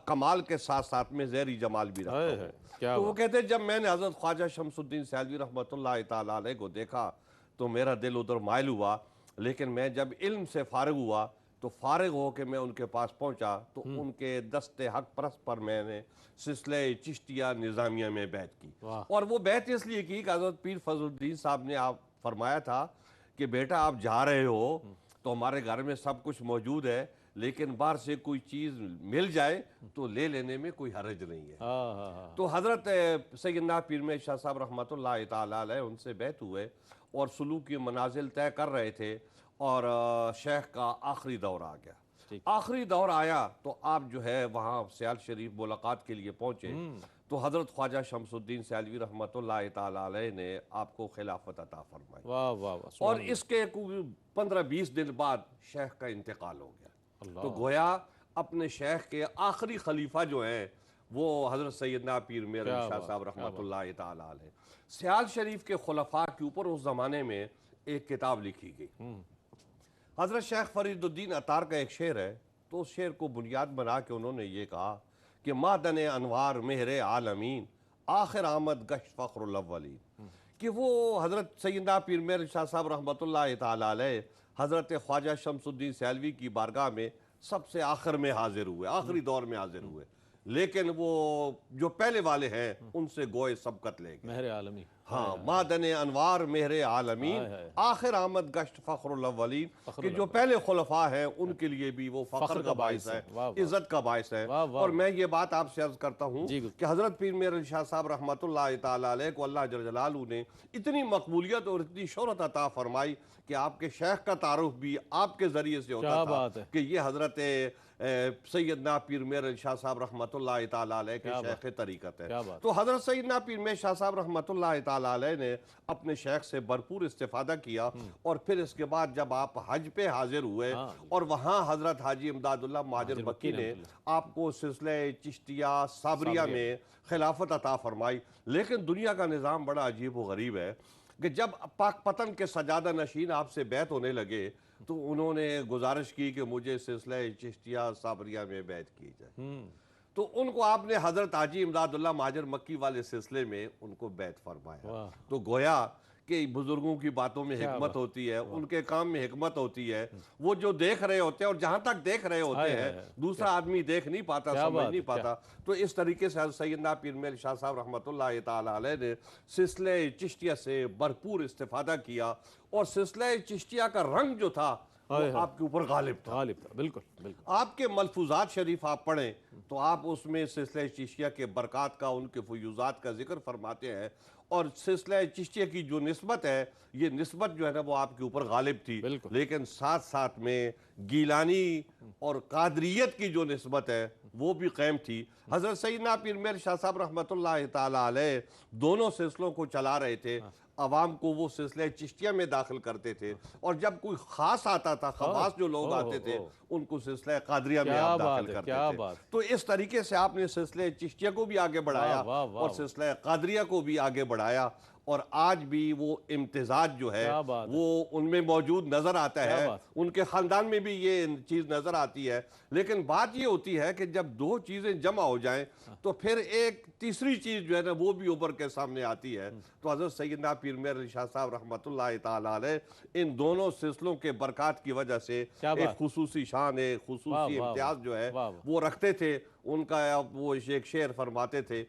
کمال کے ساتھ ساتھ میں ظاہری جمال بھی رکھتا ہو. تو وہ کہتے جب میں نے حضرت خواجہ شمس الدین سیالوی رحمۃ اللہ تعالیٰ علیہ کو دیکھا تو میرا دل ادھر مائل ہوا, لیکن میں جب علم سے فارغ ہوا تو فارغ ہو کے میں ان کے پاس پہنچا تو ان کے دست حق پرست پر میں نے سلسلہ چشتیہ نظامیہ میں بیعت کی. اور وہ بیعت اس لیے کی کہ حضرت پیر فضل الدین صاحب نے آپ فرمایا تھا کہ بیٹا آپ جا رہے ہو تو ہمارے گھر میں سب کچھ موجود ہے, لیکن باہر سے کوئی چیز مل جائے تو لے لینے میں کوئی حرج نہیں ہے. تو حضرت سیدنا پیر مہر شاہ صاحب رحمۃ اللہ تعالیٰ علیہ ان سے بیعت ہوئے اور سلوک کی منازل طے کر رہے تھے اور شیخ کا آخری دور آ گیا. آخری دور آیا تو آپ جو ہے وہاں سیال شریف ملاقات کے لیے پہنچے تو حضرت خواجہ شمس الدین سیالوی رحمۃ اللہ تعالیٰ علیہ نے آپ کو خلافت عطا فرمائی. اور اس کے 15-20 دن بعد شیخ کا انتقال ہو گیا. تو گویا اپنے شیخ کے آخری خلیفہ جو ہیں وہ حضرت سیدنا پیر مہر شاہ صاحب رحمۃ اللہ تعالیٰ علیہ. سیال شریف کے خلفاء کے اوپر اس زمانے میں ایک کتاب لکھی گئی. حضرت شیخ فرید الدین عطار کا ایک شعر ہے, تو اس شعر کو بنیاد بنا کے انہوں نے یہ کہا کہ معدن انوار مہر عالمین آخر آمد گشت فخر الاولین. کہ وہ حضرت سیدنا پیر مہر شاہ صاحب رحمۃ اللہ تعالیٰ علیہ حضرت خواجہ شمس الدین سیالوی کی بارگاہ میں سب سے آخر میں حاضر ہوئے, آخری دور میں حاضر ہوئے, لیکن وہ جو پہلے والے ہیں ان سے گوئے سبقت لے گئے. مہر عالمی. ہاں, معدن انوار مہر عالمین آخر آمد گشت فخر الاولین. کہ جو پہلے خلفاء ہیں ان کے لیے بھی وہ فخر کا باعث ہے, عزت کا باعث ہے. اور میں یہ بات آپ سے عرض کرتا ہوں کہ حضرت پیر مہر شاہ صاحب رحمۃ اللہ تعالیٰ علیہ کو اللہ جل جلالہ نے اتنی مقبولیت اور اتنی شہرت عطا فرمائی کہ آپ کے شیخ کا تعارف بھی آپ کے ذریعے سے ہوتا تھا کہ یہ حضرت سیدنا پیر مہر شاہ صاحب رحمۃ اللہ تعالیٰ علیہ کے شیخ طریقت ہے. تو حضرت سیدنا پیر مہر شاہ صاحب رحمۃ اللہ تعالیٰ تعالیٰ علیہ نے اپنے شیخ سے بھرپور استفادہ کیا، اور پھر اس کے بعد جب آپ حج پہ حاضر ہوئے اور وہاں حضرت حاجی امداد اللہ مہاجر مکی نے آپ کو سلسلہ چشتیہ صابریہ میں خلافت عطا فرمائی۔ لیکن دنیا کا نظام بڑا عجیب و غریب ہے کہ جب پاک پتن کے سجادہ نشین آپ سے بیعت ہونے لگے تو انہوں نے گزارش کی کہ مجھے سلسلہ چشتیہ صابریہ میں بیعت کی جائے، تو ان کو آپ نے حضرت حاجی امداد اللہ مہاجر مکی والے سلسلے میں ان کو بیعت فرمایا۔ تو گویا کہ بزرگوں کی باتوں میں حکمت ہوتی ہے، ان کے کام میں حکمت ہوتی ہے، وہ جو دیکھ رہے ہوتے ہیں اور جہاں تک دیکھ رہے ہوتے ہیں دوسرا آدمی دیکھ نہیں پاتا، سمجھ نہیں پاتا۔ تو اس طریقے سے حضرت سیدنا پیر مہر شاہ صاحب رحمۃ اللہ تعالیٰ علیہ نے سلسلہ چشتیہ سے بھرپور استفادہ کیا، اور سلسلہ چشتیہ کا رنگ جو تھا وہ آپ کے اوپر غالب تھا۔ بالکل۔ آپ کے ملفوظات شریف آپ پڑھیں تو آپ اس میں سلسلہ چشتیہ کے برکات کا، ان کے فیوزات کا ذکر فرماتے ہیں، اور سلسلہ چشتیہ کی جو نسبت ہے یہ نسبت جو ہے نا وہ آپ کے اوپر غالب تھی، لیکن ساتھ ساتھ میں گیلانی اور قادریت کی جو نسبت ہے وہ بھی قائم تھی۔ حضرت سیدنا پیر مہر شاہ صاحب رحمۃ اللہ تعالیٰ علیہ دونوں سلسلوں کو چلا رہے تھے، عوام کو وہ سلسلہ چشتیہ میں داخل کرتے تھے، اور جب کوئی خاص آتا تھا، خواص جو لوگ آتے تھے ان کو سلسلہ قادریہ میں آپ داخل کرتے تھے۔ تو اس طریقے سے آپ نے سلسلہ چشتیہ کو بھی آگے بڑھایا اور سلسلہ قادریہ کو بھی آگے بڑھایا، اور آج بھی وہ امتزاج جو ہے وہ ان میں موجود نظر آتا ہے، ان کے خاندان میں بھی یہ چیز نظر آتی ہے۔ لیکن بات یہ ہوتی ہے کہ جب دو چیزیں جمع ہو جائیں تو پھر ایک تیسری چیز جو ہے نا وہ بھی ابھر کے سامنے آتی ہے۔ تو حضرت سیدنا پیر مہر شاہ صاحب رحمۃ اللہ تعالیٰ علیہ ان دونوں سلسلوں کے برکات کی وجہ سے ایک خصوصی شان، ایک خصوصی امتیاز جو ہے وہ رکھتے تھے۔ ان کا وہ ایک شعر فرماتے تھے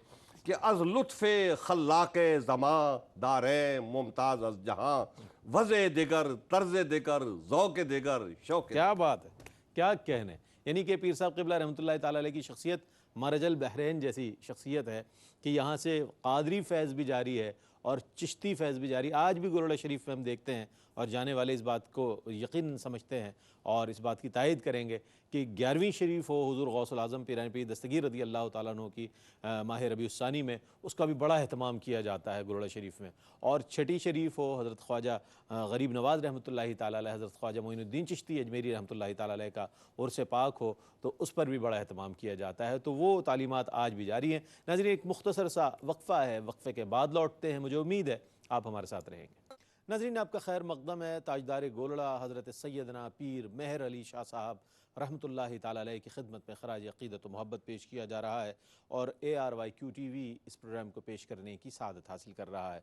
کہ از لطف خلاق زمان داریں ممتاز از جہاں، وضع دیگر طرز دیگر ذوق دیگر شوق۔ کیا بات ہے، کیا کہنے، یعنی کہ پیر صاحب قبلہ رحمۃ اللہ تعالیٰ علیہ کی شخصیت مرج البحرین جیسی شخصیت ہے کہ یہاں سے قادری فیض بھی جاری ہے اور چشتی فیض بھی جاری۔ آج بھی گولڑہ شریف میں ہم دیکھتے ہیں اور جانے والے اس بات کو یقین سمجھتے ہیں اور اس بات کی تائید کریں گے کہ 11ویں شریف ہو حضور غوث العظم پیران پیر دستگیر رضی اللہ تعالیٰ عنہ کی ماہ ربیع الثانی میں، اس کا بھی بڑا اہتمام کیا جاتا ہے گولڑہ شریف میں، اور چھٹی شریف ہو حضرت خواجہ غریب نواز رحمۃ اللہ تعالیٰ علیہ، حضرت خواجہ معین الدین چشتی اجمیری رحمۃ اللہ تعالیٰ علیہ کا عرس پاک ہو تو اس پر بھی بڑا اہتمام کیا جاتا ہے۔ تو وہ تعلیمات آج بھی جاری ہیں۔ ناظرین ایک مختصر سا وقفہ ہے، وقفے کے بعد لوٹتے ہیں، مجھے امید ہے آپ ہمارے ساتھ رہیں گے۔ ناظرین آپ کا خیر مقدم ہے، تاجدار گولڑہ حضرت سیدنا پیر مہر علی شاہ صاحب رحمۃ اللہ تعالیٰ علیہ کی خدمت میں خراج عقیدت و محبت پیش کیا جا رہا ہے، اور ARYQ TV اس پروگرام کو پیش کرنے کی سعادت حاصل کر رہا ہے۔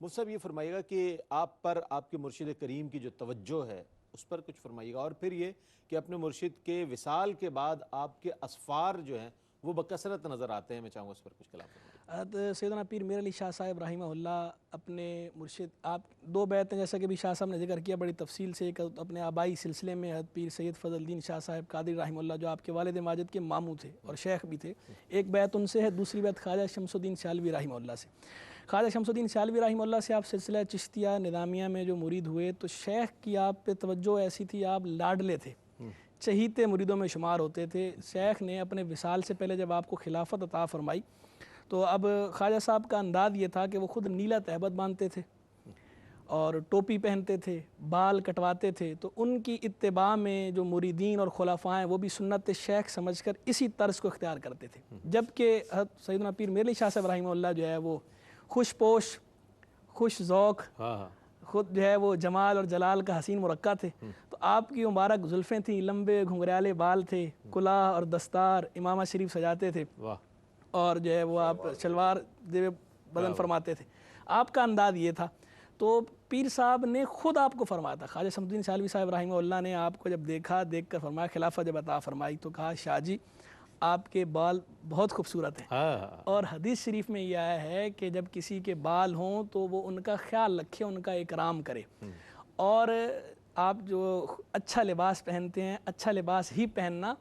مفتی صاحب یہ فرمائیے گا کہ آپ پر آپ کے مرشد کریم کی جو توجہ ہے اس پر کچھ فرمائیے گا، اور پھر یہ کہ اپنے مرشد کے وصال کے بعد آپ کے اسفار جو ہیں وہ بکثرت نظر آتے ہیں، میں چاہوں گا اس پر کچھ کلام فرمائیے۔ سیدنا پیر مہر علی شاہ صاحب رحمہ اللہ اپنے مرشد، آپ دو بیتیں جیسا کہ بھی شاہ صاحب نے ذکر کیا بڑی تفصیل سے، ایک اپنے آبائی سلسلے میں حضرت پیر سید فضل الدین شاہ صاحب قادری رحمہ اللہ جو آپ کے والد ماجد کے ماموں تھے اور شیخ بھی تھے، ایک بیت ان سے ہے، دوسری بیت خواجہ شمس الدین سیالوی رحمہ اللہ سے۔ خواجہ شمس الدین سیالوی رحمہ اللہ سے آپ سلسلہ چشتیہ نظامیہ میں جو مرید ہوئے تو شیخ کی آپ پہ توجہ ایسی تھی، آپ لاڈلے تھے، چہیتے مریدوں میں شمار ہوتے تھے۔ شیخ نے اپنے وصال سے پہلے جب آپ کو خلافت عطا فرمائی تو اب خواجہ صاحب کا انداز یہ تھا کہ وہ خود نیلا تہبت باندھتے تھے اور ٹوپی پہنتے تھے، بال کٹواتے تھے، تو ان کی اتباع میں جو مریدین اور خلفاء ہیں وہ بھی سنت شیخ سمجھ کر اسی طرز کو اختیار کرتے تھے۔ جبکہ سیدنا پیر مہر علی شاہ صاحب رحمہ اللہ جو ہے وہ خوش پوش، خوش ذوق، خود جو ہے وہ جمال اور جلال کا حسین مرقع تھے، تو آپ کی مبارک زلفیں تھیں، لمبے گھنگریالے بال تھے، کلاه اور دستار امامہ شریف سجاتے تھے، اور جو ہے وہ آپ شلوار زیب بدن فرماتے تھے۔ آپ کا انداز یہ تھا، تو پیر صاحب نے خود آپ کو فرمایا تھا، خواجہ شمس الدین سیالوی صاحب رحمہ اللہ نے آپ کو جب دیکھا، دیکھ کر فرمایا، خلافت جب عطا فرمائی تو کہا شاہ جی آپ کے بال بہت خوبصورت ہیں، اور حدیث شریف میں یہ آیا ہے کہ جب کسی کے بال ہوں تو وہ ان کا خیال رکھے، ان کا اکرام کرے، اور آپ جو اچھا لباس پہنتے ہیں، اچھا لباس ہی پہننا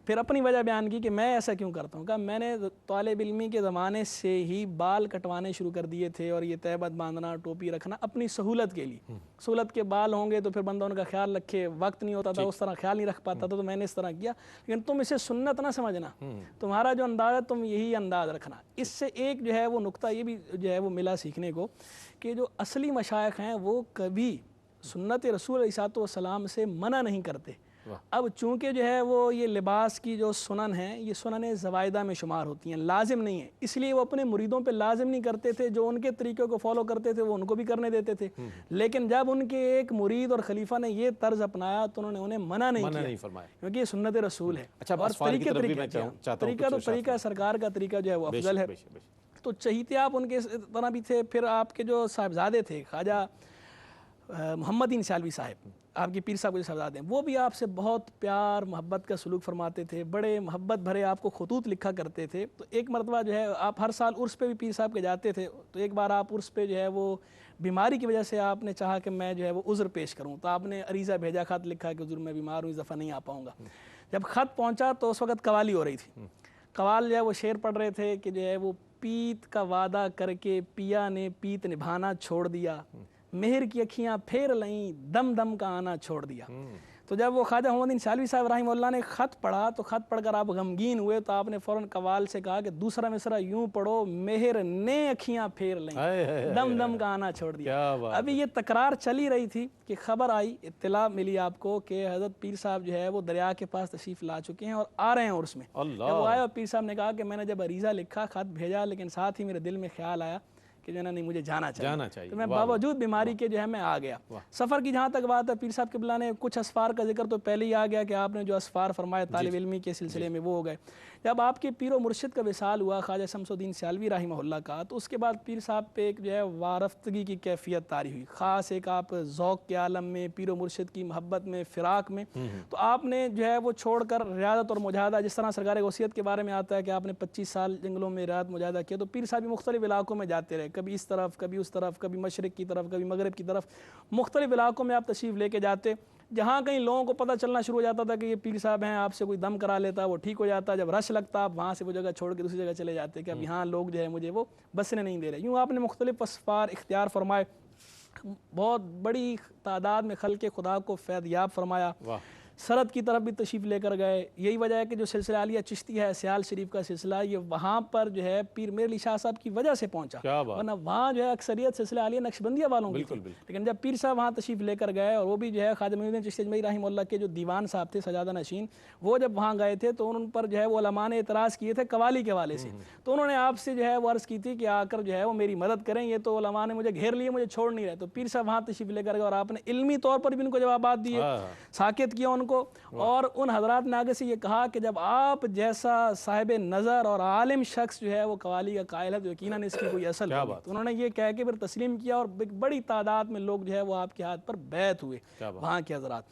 پھر اپنی وجہ بیان کی کہ میں ایسا کیوں کرتا ہوں. کہا میں نے طالب علمی کے زمانے سے ہی بال کٹوانے شروع کر دیے تھے اور یہ تہبند باندھنا ٹوپی رکھنا اپنی سہولت کے لیے. سہولت کے بال ہوں گے تو پھر بندہ ان کا خیال رکھے, وقت نہیں ہوتا تھا, اس طرح خیال نہیں رکھ پاتا تھا, تو میں نے اس طرح کیا. لیکن تم اسے سنت نہ سمجھنا, تمہارا جو انداز ہے تم یہی انداز رکھنا. اس سے ایک جو ہے وہ نقطہ یہ بھی جو ہے وہ ملا سیکھنے کو کہ جو اصلی مشائخ ہیں وہ کبھی سنت رسول علیہ السلام سے منع نہیں کرتے. اب چونکہ جو ہے وہ یہ لباس کی جو سنن ہیں یہ سنن زوائدہ میں شمار ہوتی ہیں, لازم نہیں ہے, اس لیے وہ اپنے مریدوں پہ لازم نہیں کرتے تھے. جو ان کے طریقوں کو فالو کرتے تھے وہ ان کو بھی کرنے دیتے تھے. لیکن جب ان کے ایک مرید اور خلیفہ نے یہ طرز اپنایا تو انہوں نے انہیں منع نہیں کیا, کیونکہ یہ سنت رسول ہے. اور طریقہ سرکار کا طریقہ جو ہے وہ افضل ہے. تو چہیتے آپ ان کے طرح بھی تھے. پھر آپ کے جو صاحبزادے تھے خواجہ محمد دین سیالوی صاحب, آپ کے پیر صاحب کے جو صاحبزادے ہیں, وہ بھی آپ سے بہت پیار محبت کا سلوک فرماتے تھے. بڑے محبت بھرے آپ کو خطوط لکھا کرتے تھے. تو ایک مرتبہ جو ہے آپ ہر سال عرس پہ بھی پیر صاحب کے جاتے تھے, تو ایک بار آپ عرس پہ جو ہے وہ بیماری کی وجہ سے آپ نے چاہا کہ میں جو ہے وہ عذر پیش کروں, تو آپ نے عریضہ بھیجا, خط لکھا کہ حضور میں بیمار ہوں, اس دفعہ نہیں آ پاؤں گا. جب خط پہنچا تو اس وقت قوالی ہو رہی تھی. قوال جو ہے وہ شعر پڑھ رہے تھے کہ جو ہے وہ پیت کا وعدہ کر کے پیا نے پیت نبھانا چھوڑ دیا, مہر کی اکھیاں پھیر لئیں دم دم کا آنا چھوڑ دیا. تو جب وہ خواجہ محمد دین سیالوی صاحب رحمہ اللہ نے خط پڑھا تو خط پڑھ کر آپ غمگین ہوئے, تو آپ نے فوراً قوال سے کہا کہ دوسرا مصرع یوں پڑھو, مہر نے اکھیاں پھیر لیں دم دم کا آنا چھوڑ دیا. ابھی یہ تکرار چلی رہی تھی کہ خبر آئی, اطلاع ملی آپ کو کہ حضرت پیر صاحب جو ہے وہ دریا کے پاس تشریف لا چکے ہیں اور آ رہے ہیں عرس میں. جب وہ آئے اور پیر صاحب نے کہا کہ میں نے جب عریضہ لکھا, خط بھیجا, لیکن ساتھ ہی میرے دل میں خیال آیا کہ جو ہے نہیں مجھے جانا چاہیے. تو میں باوجود بیماری کے جو ہے میں آ گیا. سفر کی جہاں تک بات ہے, پیر صاحب قبلہ نے کچھ اسفار کا ذکر تو پہلے ہی آ گیا کہ آپ نے جو اسفار فرمائے طالب علمی کے سلسلے میں وہ ہو گئے. جب آپ کے پیر و مرشد کا وصال ہوا خواجہ شمس الدین سیالوی رحمہ اللہ کا, تو اس کے بعد پیر صاحب پہ ایک جو ہے وارفتگی کی کیفیت طاری ہوئی. خاص ایک آپ ذوق کے عالم میں, پیر و مرشد کی محبت میں, فراق میں, تو آپ نے جو ہے وہ چھوڑ کر ریاضت اور مجاہدہ, جس طرح سرکار وصیت کے بارے میں آتا ہے کہ آپ نے 25 سال جنگلوں میں ریاضت مجاہدہ کیا, تو پیر صاحب بھی مختلف علاقوں میں جاتے رہے, کبھی اس طرف کبھی اس طرف, کبھی مشرق کی طرف کبھی مغرب کی طرف, مختلف علاقوں میں آپ تشریف لے کے جاتے. جہاں کہیں لوگوں کو پتہ چلنا شروع ہو جاتا تھا کہ یہ پیر صاحب ہیں, آپ سے کوئی دم کرا لیتا, وہ ٹھیک ہو جاتا. جب رش لگتا آپ وہاں سے وہ جگہ چھوڑ کے دوسری جگہ چلے جاتے کہ اب یہاں لوگ جو ہے مجھے وہ بسنے نہیں دے رہے. یوں آپ نے مختلف اسفار اختیار فرمائے, بہت بڑی تعداد میں خلق خدا کو فیض یاب فرمایا. سرحد کی طرف بھی تشریف لے کر گئے. یہی وجہ ہے کہ جو سلسلہ عالیہ چشتی ہے, سیال شریف کا سلسلہ, یہ وہاں پر جو ہے پیر میر علی شاہ صاحب کی وجہ سے پہنچا, ورنہ وہاں جو ہے اکثریت سلسلہ عالیہ نقشبندیہ والوں کی تھی. لیکن جب پیر صاحب وہاں تشریف لے کر گئے, اور وہ بھی جو ہے خواجہ معین الدین چشتی اجمیری رحمہ اللہ کے جو دیوان صاحب تھے سجادہ نشین, وہ جب وہاں گئے تھے تو ان پر جو ہے وہ علماء نے اعتراض کیے تھے قوالی کے حوالے سے. تو انہوں نے آپ سے جو ہے وہ عرض کی تھی کہ آ کر جو ہے وہ میری مدد کریں, یہ تو علماء نے مجھے گھیر لیے, مجھے چھوڑ نہیں رہے. تو پیر صاحب وہاں تشریف لے کر گئے اور آپ نے علمی طور پر بھی ان کو جوابات دیے, ساکت کیا ان کو. اور ان حضرات نے آگے سے یہ کہا کہ جب آپ جیسا صاحب نظر اور عالم شخص جو ہے وہ قوالی کا قائل ہے تو یقیناً اس کی کوئی اصل ہوگی. تو انہوں نے یہ کہہ کے پھر تسلیم کیا, اور بڑی تعداد میں لوگ جو ہے وہ آپ کے ہاتھ پر بیعت ہوئے وہاں کے حضرات.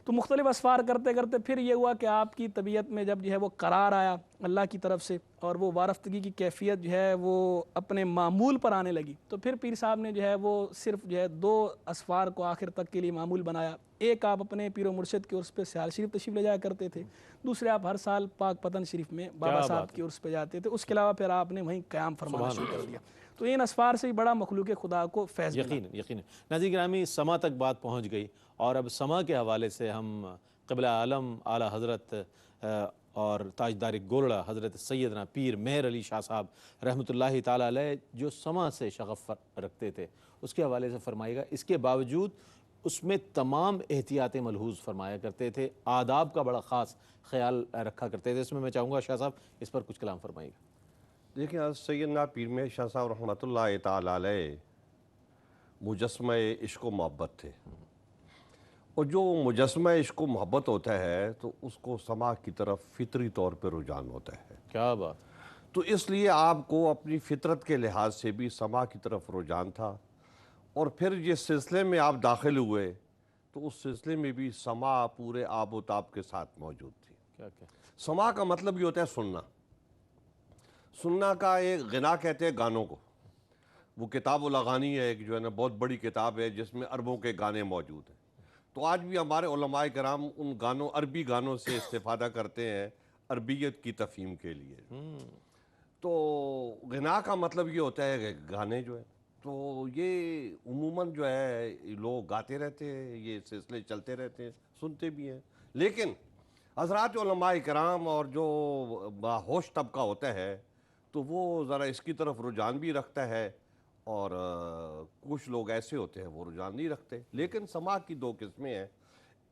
تو مختلف اسفار کرتے کرتے پھر یہ ہوا کہ آپ کی طبیعت میں جب جو ہے وہ قرار آیا اللہ کی طرف سے, اور وہ وارفتگی کی کیفیت جو ہے وہ اپنے معمول پر آنے لگی, تو پھر پیر صاحب نے جو ہے وہ صرف جو ہے 2 اسفار کو آخر تک کے لیے معمول بنایا. ایک آپ اپنے پیر و مرشد کے عرس پہ سیال شریف تشریف لے جایا کرتے تھے, دوسرے آپ ہر سال پاک پتن شریف میں بابا صاحب کے عرس پہ جاتے تھے. اس کے علاوہ پھر آپ نے وہیں قیام فرمانا شروع کر دیا. تو ان اسفار سے ہی بڑا مخلوق خدا کو فیض ملا. یقیناً. ناظرین گرامی, سما تک بات پہنچ گئی, اور اب سما کے حوالے سے ہم قبلہ عالم اعلیٰ حضرت اور تاجدار گولڑا حضرت سیدنا پیر مہر علی شاہ صاحب رحمۃ اللہ تعالیٰ علیہ جو سما سے شغف رکھتے تھے اس کے حوالے سے فرمائے گا. اس کے باوجود اس میں تمام احتیاط ملحوظ فرمایا کرتے تھے, آداب کا بڑا خاص خیال رکھا کرتے تھے. اس میں چاہوں گا شاہ صاحب اس پر کچھ کلام فرمائیے گا. دیکھیں سیدنا پیر مہر شاہ صاحب رحمۃ اللہ تعالیٰ علیہ مجسمہ عشق و محبت تھے, اور جو مجسمہ عشق و محبت ہوتا ہے تو اس کو سما کی طرف فطری طور پہ رجحان ہوتا ہے. کیا بات. تو اس لیے آپ کو اپنی فطرت کے لحاظ سے بھی سما کی طرف رجحان تھا, اور پھر جس سلسلے میں آپ داخل ہوئے تو اس سلسلے میں بھی سما پورے آب و تاب کے ساتھ موجود تھی. سما کا مطلب یہ ہوتا ہے سننا. سننا کا ایک غنا کہتے ہیں گانوں کو. وہ کتاب الاغانی ہے ایک جو ہے نا بہت بڑی کتاب ہے جس میں عربوں کے گانے موجود ہیں. تو آج بھی ہمارے علماء کرام ان گانوں عربی گانوں سے استفادہ کرتے ہیں عربیت کی تفہیم کے لیے۔ تو غنا کا مطلب یہ ہوتا ہے کہ گانے جو ہے، تو یہ عموماً جو ہے لوگ گاتے رہتے ہیں، یہ سلسلے چلتے رہتے ہیں، سنتے بھی ہیں، لیکن حضرات علماء کرام اور جو باہوش طبقہ ہوتا ہے تو وہ ذرا اس کی طرف رجحان بھی رکھتا ہے، اور کچھ لوگ ایسے ہوتے ہیں وہ رجحان نہیں رکھتے۔ لیکن سماع کی دو قسمیں ہیں،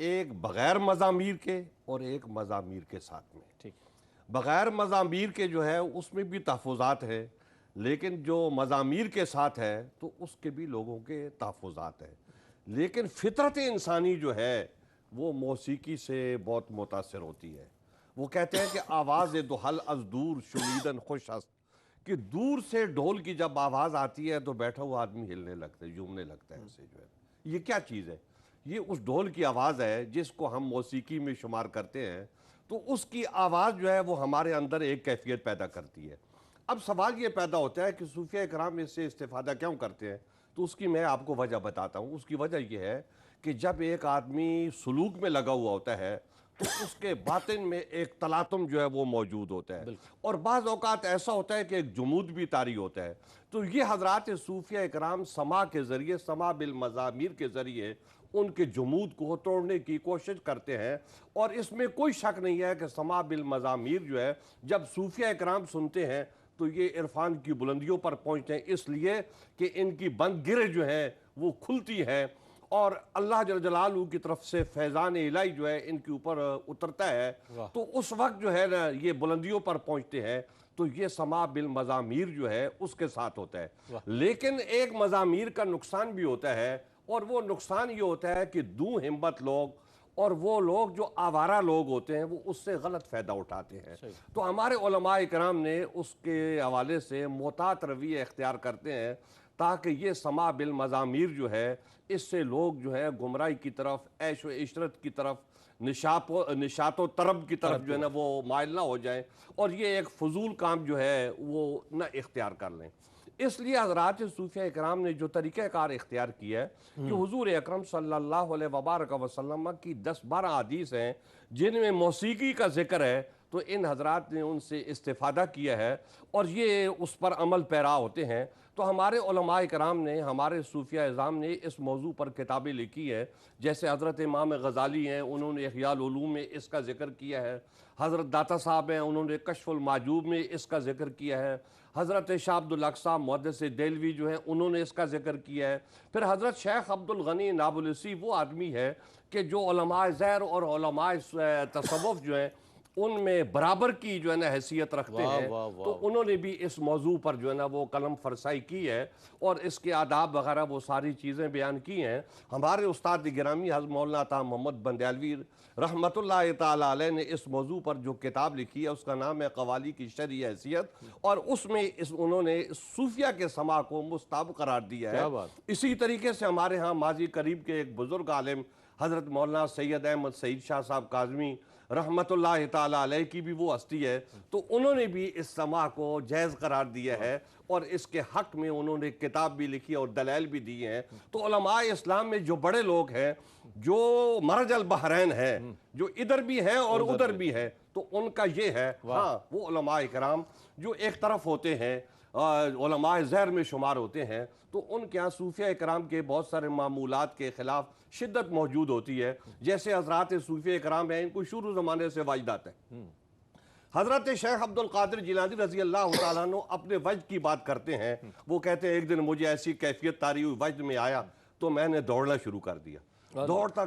ایک بغیر مزامیر کے اور ایک مزامیر کے ساتھ میں۔ ٹھیک، بغیر مزامیر کے جو ہے اس میں بھی تحفظات ہیں، لیکن جو مزامیر کے ساتھ ہے تو اس کے بھی لوگوں کے تحفظات ہیں۔ لیکن فطرت انسانی جو ہے وہ موسیقی سے بہت متاثر ہوتی ہے۔ وہ کہتے ہیں کہ آواز دہل از دور شنیدن خوش است، کہ دور سے ڈھول کی جب آواز آتی ہے تو بیٹھا ہوا آدمی ہلنے لگتا ہے، جھومنے لگتا ہے اسے جو ہے۔ یہ کیا چیز ہے؟ یہ اس ڈھول کی آواز ہے جس کو ہم موسیقی میں شمار کرتے ہیں، تو اس کی آواز جو ہے وہ ہمارے اندر ایک کیفیت پیدا کرتی ہے۔ اب سوال یہ پیدا ہوتا ہے کہ صوفیہ کرام اس سے استفادہ کیوں کرتے ہیں؟ تو اس کی میں آپ کو وجہ بتاتا ہوں۔ اس کی وجہ یہ ہے کہ جب ایک آدمی سلوک میں لگا ہوا ہوتا ہے تو اس کے باطن میں ایک تلاطم جو ہے وہ موجود ہوتا ہے، اور بعض اوقات ایسا ہوتا ہے کہ ایک جمود بھی طاری ہوتا ہے۔ تو یہ حضرات صوفیہ کرام سماع کے ذریعے، سماع بالمزامیر کے ذریعے ان کے جمود کو توڑنے کی کوشش کرتے ہیں۔ اور اس میں کوئی شک نہیں ہے کہ سماع بالمزامیر جو ہے جب صوفیہ کرام سنتے ہیں تو یہ عرفان کی بلندیوں پر پہنچتے ہیں، اس لیے کہ ان کی بند گرہ جو ہیں وہ کھلتی ہیں، اور اللہ جل جلالہ کی طرف سے فیضان الہی جو ہے ان کے اوپر اترتا ہے۔ تو اس وقت جو ہے نا یہ بلندیوں پر پہنچتے ہیں، تو یہ سماع بالمزامیر جو ہے اس کے ساتھ ہوتا ہے۔ لیکن ایک مزامیر کا نقصان بھی ہوتا ہے، اور وہ نقصان یہ ہوتا ہے کہ دو ہمت لوگ اور وہ لوگ جو آوارہ لوگ ہوتے ہیں وہ اس سے غلط فائدہ اٹھاتے ہیں۔ تو ہمارے علماء کرام نے اس کے حوالے سے محتاط رویہ اختیار کرتے ہیں تاکہ یہ سماع بالمزامیر جو ہے اس سے لوگ جو ہے گمراہی کی طرف، عیش و عشرت کی طرف، نشاط و طرب کی طرف جو ہے نا وہ مائل نہ ہو جائیں، اور یہ ایک فضول کام جو ہے وہ نہ اختیار کر لیں۔ اس لیے حضرات صوفیہ کرام نے جو طریقہ کار اختیار کیا ہے کہ حضور اکرم صلی اللہ علیہ وبارک وسلم کی 10-12 حدیث ہیں جن میں موسیقی کا ذکر ہے، تو ان حضرات نے ان سے استفادہ کیا ہے اور یہ اس پر عمل پیرا ہوتے ہیں۔ تو ہمارے علماء کرام نے، ہمارے صوفیہ اعظام نے اس موضوع پر کتابیں لکھی ہے، جیسے حضرت امام غزالی ہیں، انہوں نے احیاء العلوم میں اس کا ذکر کیا ہے۔ حضرت داتا صاحب ہیں، انہوں نے کشف المعجوب میں اس کا ذکر کیا ہے۔ حضرت شاہ عبد الاقصی محدث دہلوی جو ہیں انہوں نے اس کا ذکر کیا ہے۔ پھر حضرت شیخ عبد الغنی نابلسی وہ آدمی ہے کہ جو علماء زہر اور علماء تصوف جو ہیں ان میں برابر کی جو ہے نا حیثیت رکھتے ہیں، تو انہوں نے بھی اس موضوع پر جو ہے نا وہ قلم فرسائی کی ہے اور اس کے آداب وغیرہ وہ ساری چیزیں بیان کی ہیں۔ ہمارے استاد گرامی حضرت مولانا عطا محمد بندیالوی رحمۃ اللہ تعالی علیہ نے اس موضوع پر جو کتاب لکھی ہے اس کا نام ہے قوالی کی شرعی حیثیت، اور اس میں انہوں نے صوفیہ کے سماع کو مستحب قرار دیا ہے۔ اسی طریقے سے ہمارے ہاں ماضی قریب کے ایک بزرگ عالم حضرت مولانا سید احمد سعید شاہ صاحب کاظمی رحمت اللہ تعالی علیہ کی بھی وہ ہستی ہے، تو انہوں نے بھی اس سماع کو جائز قرار دیا ہے اور اس کے حق میں انہوں نے کتاب بھی لکھی اور دلائل بھی دی ہیں۔ تو علماء اسلام میں جو بڑے لوگ ہیں، جو مرج البحرین ہیں، جو ادھر بھی ہیں اور ادھر بھی ہیں، تو ان کا یہ ہے، ہاں وہ علماء کرام جو ایک طرف ہوتے ہیں، علماء زہر میں شمار ہوتے ہیں، تو ان کے ہاں صوفیہ کرام کے بہت سارے معمولات کے خلاف شدت موجود ہوتی ہے۔ جیسے حضرات صوفیہ کرام ہیں، ان کو شروع زمانے سے وجدات ہے۔ حضرت شیخ عبد القادر جیلانی رضی اللہ تعالیٰ عنہ اپنے وجد کی بات کرتے ہیں، وہ کہتے ہیں ایک دن مجھے ایسی کیفیت طاری ہوئی، وجد میں آیا تو میں نے دوڑنا شروع کر دیا، دوڑتا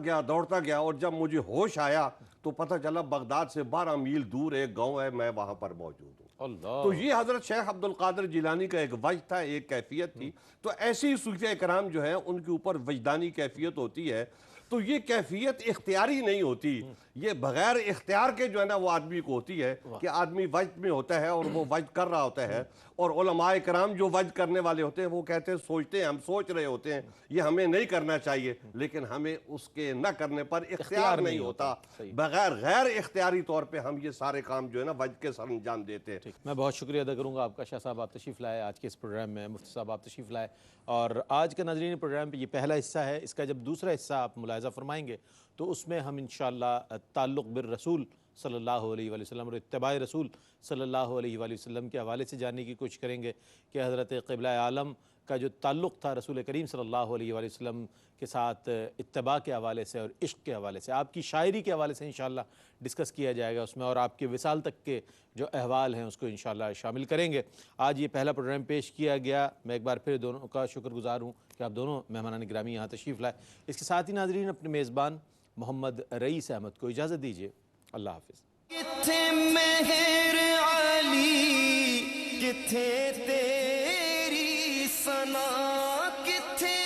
گیا اور جب مجھے ہوش آیا تو پتہ چلا بغداد سے 12 میل دور ایک گاؤں ہے، میں وہاں پر موجود ہوں۔ تو یہ حضرت شیخ عبد القادر جیلانی کا ایک وجد تھا، ایک کیفیت تھی۔ تو ایسی صوفیہ کرام جو ہیں ان کے اوپر وجدانی کیفیت ہوتی ہے، تو یہ کیفیت اختیاری نہیں ہوتی، یہ بغیر اختیار کے جو ہے نا وہ آدمی کو ہوتی ہے کہ آدمی وجد میں ہوتا ہے اور وہ وجد کر رہا ہوتا ہے، اور علماء کرام جو وجد کرنے والے ہوتے ہیں وہ کہتے ہیں سوچتے ہیں، ہم سوچ رہے ہوتے ہیں یہ ہمیں نہیں کرنا چاہیے، لیکن ہمیں اس کے نہ کرنے پر اختیار نہیں ہوتا، بغیر غیر اختیاری طور پہ ہم یہ سارے کام جو ہے نا وجد کے سر انجام دیتے ہیں۔ میں بہت شکریہ ادا کروں گا آپ کا شاہ صاحب، آپ تشریف لائے آج کے اس پروگرام میں، مفتی صاحب آپ تشریف لائے، اور آج کا ناظرین پروگرام پہ یہ پہلا حصہ ہے، اس کا جب دوسرا حصہ آپ ملاحظہ فرمائیں گے تو اس میں ہم انشاءاللہ تعلق بالرسول صلی اللہ علیہ وآلہ وسلم اور اتباع رسول صلی اللہ علیہ وآلہ وسلم کے حوالے سے جاننے کی کوشش کریں گے کہ حضرت قبلہ عالم کا جو تعلق تھا رسول کریم صلی اللہ علیہ وآلہ وسلم کے ساتھ اتباع کے حوالے سے اور عشق کے حوالے سے، آپ کی شاعری کے حوالے سے انشاءاللہ ڈسکس کیا جائے گا اس میں، اور آپ کے وصال تک کے جو احوال ہیں اس کو انشاءاللہ شامل کریں گے۔ آج یہ پہلا پروگرام پیش کیا گیا، میں ایک بار پھر دونوں کا شکر گزار ہوں کہ آپ دونوں مہمانان گرامی یہاں تشریف لائے۔ اس کے ساتھ ہی ناظرین اپنے میزبان محمد رئیس احمد کو اجازت دیجیے، اللہ حافظ۔ کتھے مہر علی کتھے تیری ثنا، کتھے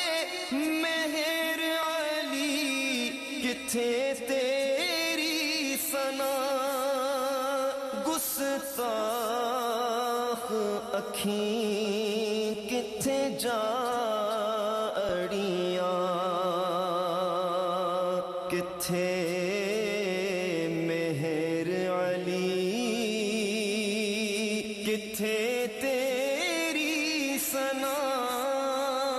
مہر علی کتھے تیری ثنا، گستاخ اکھیں کتھے جا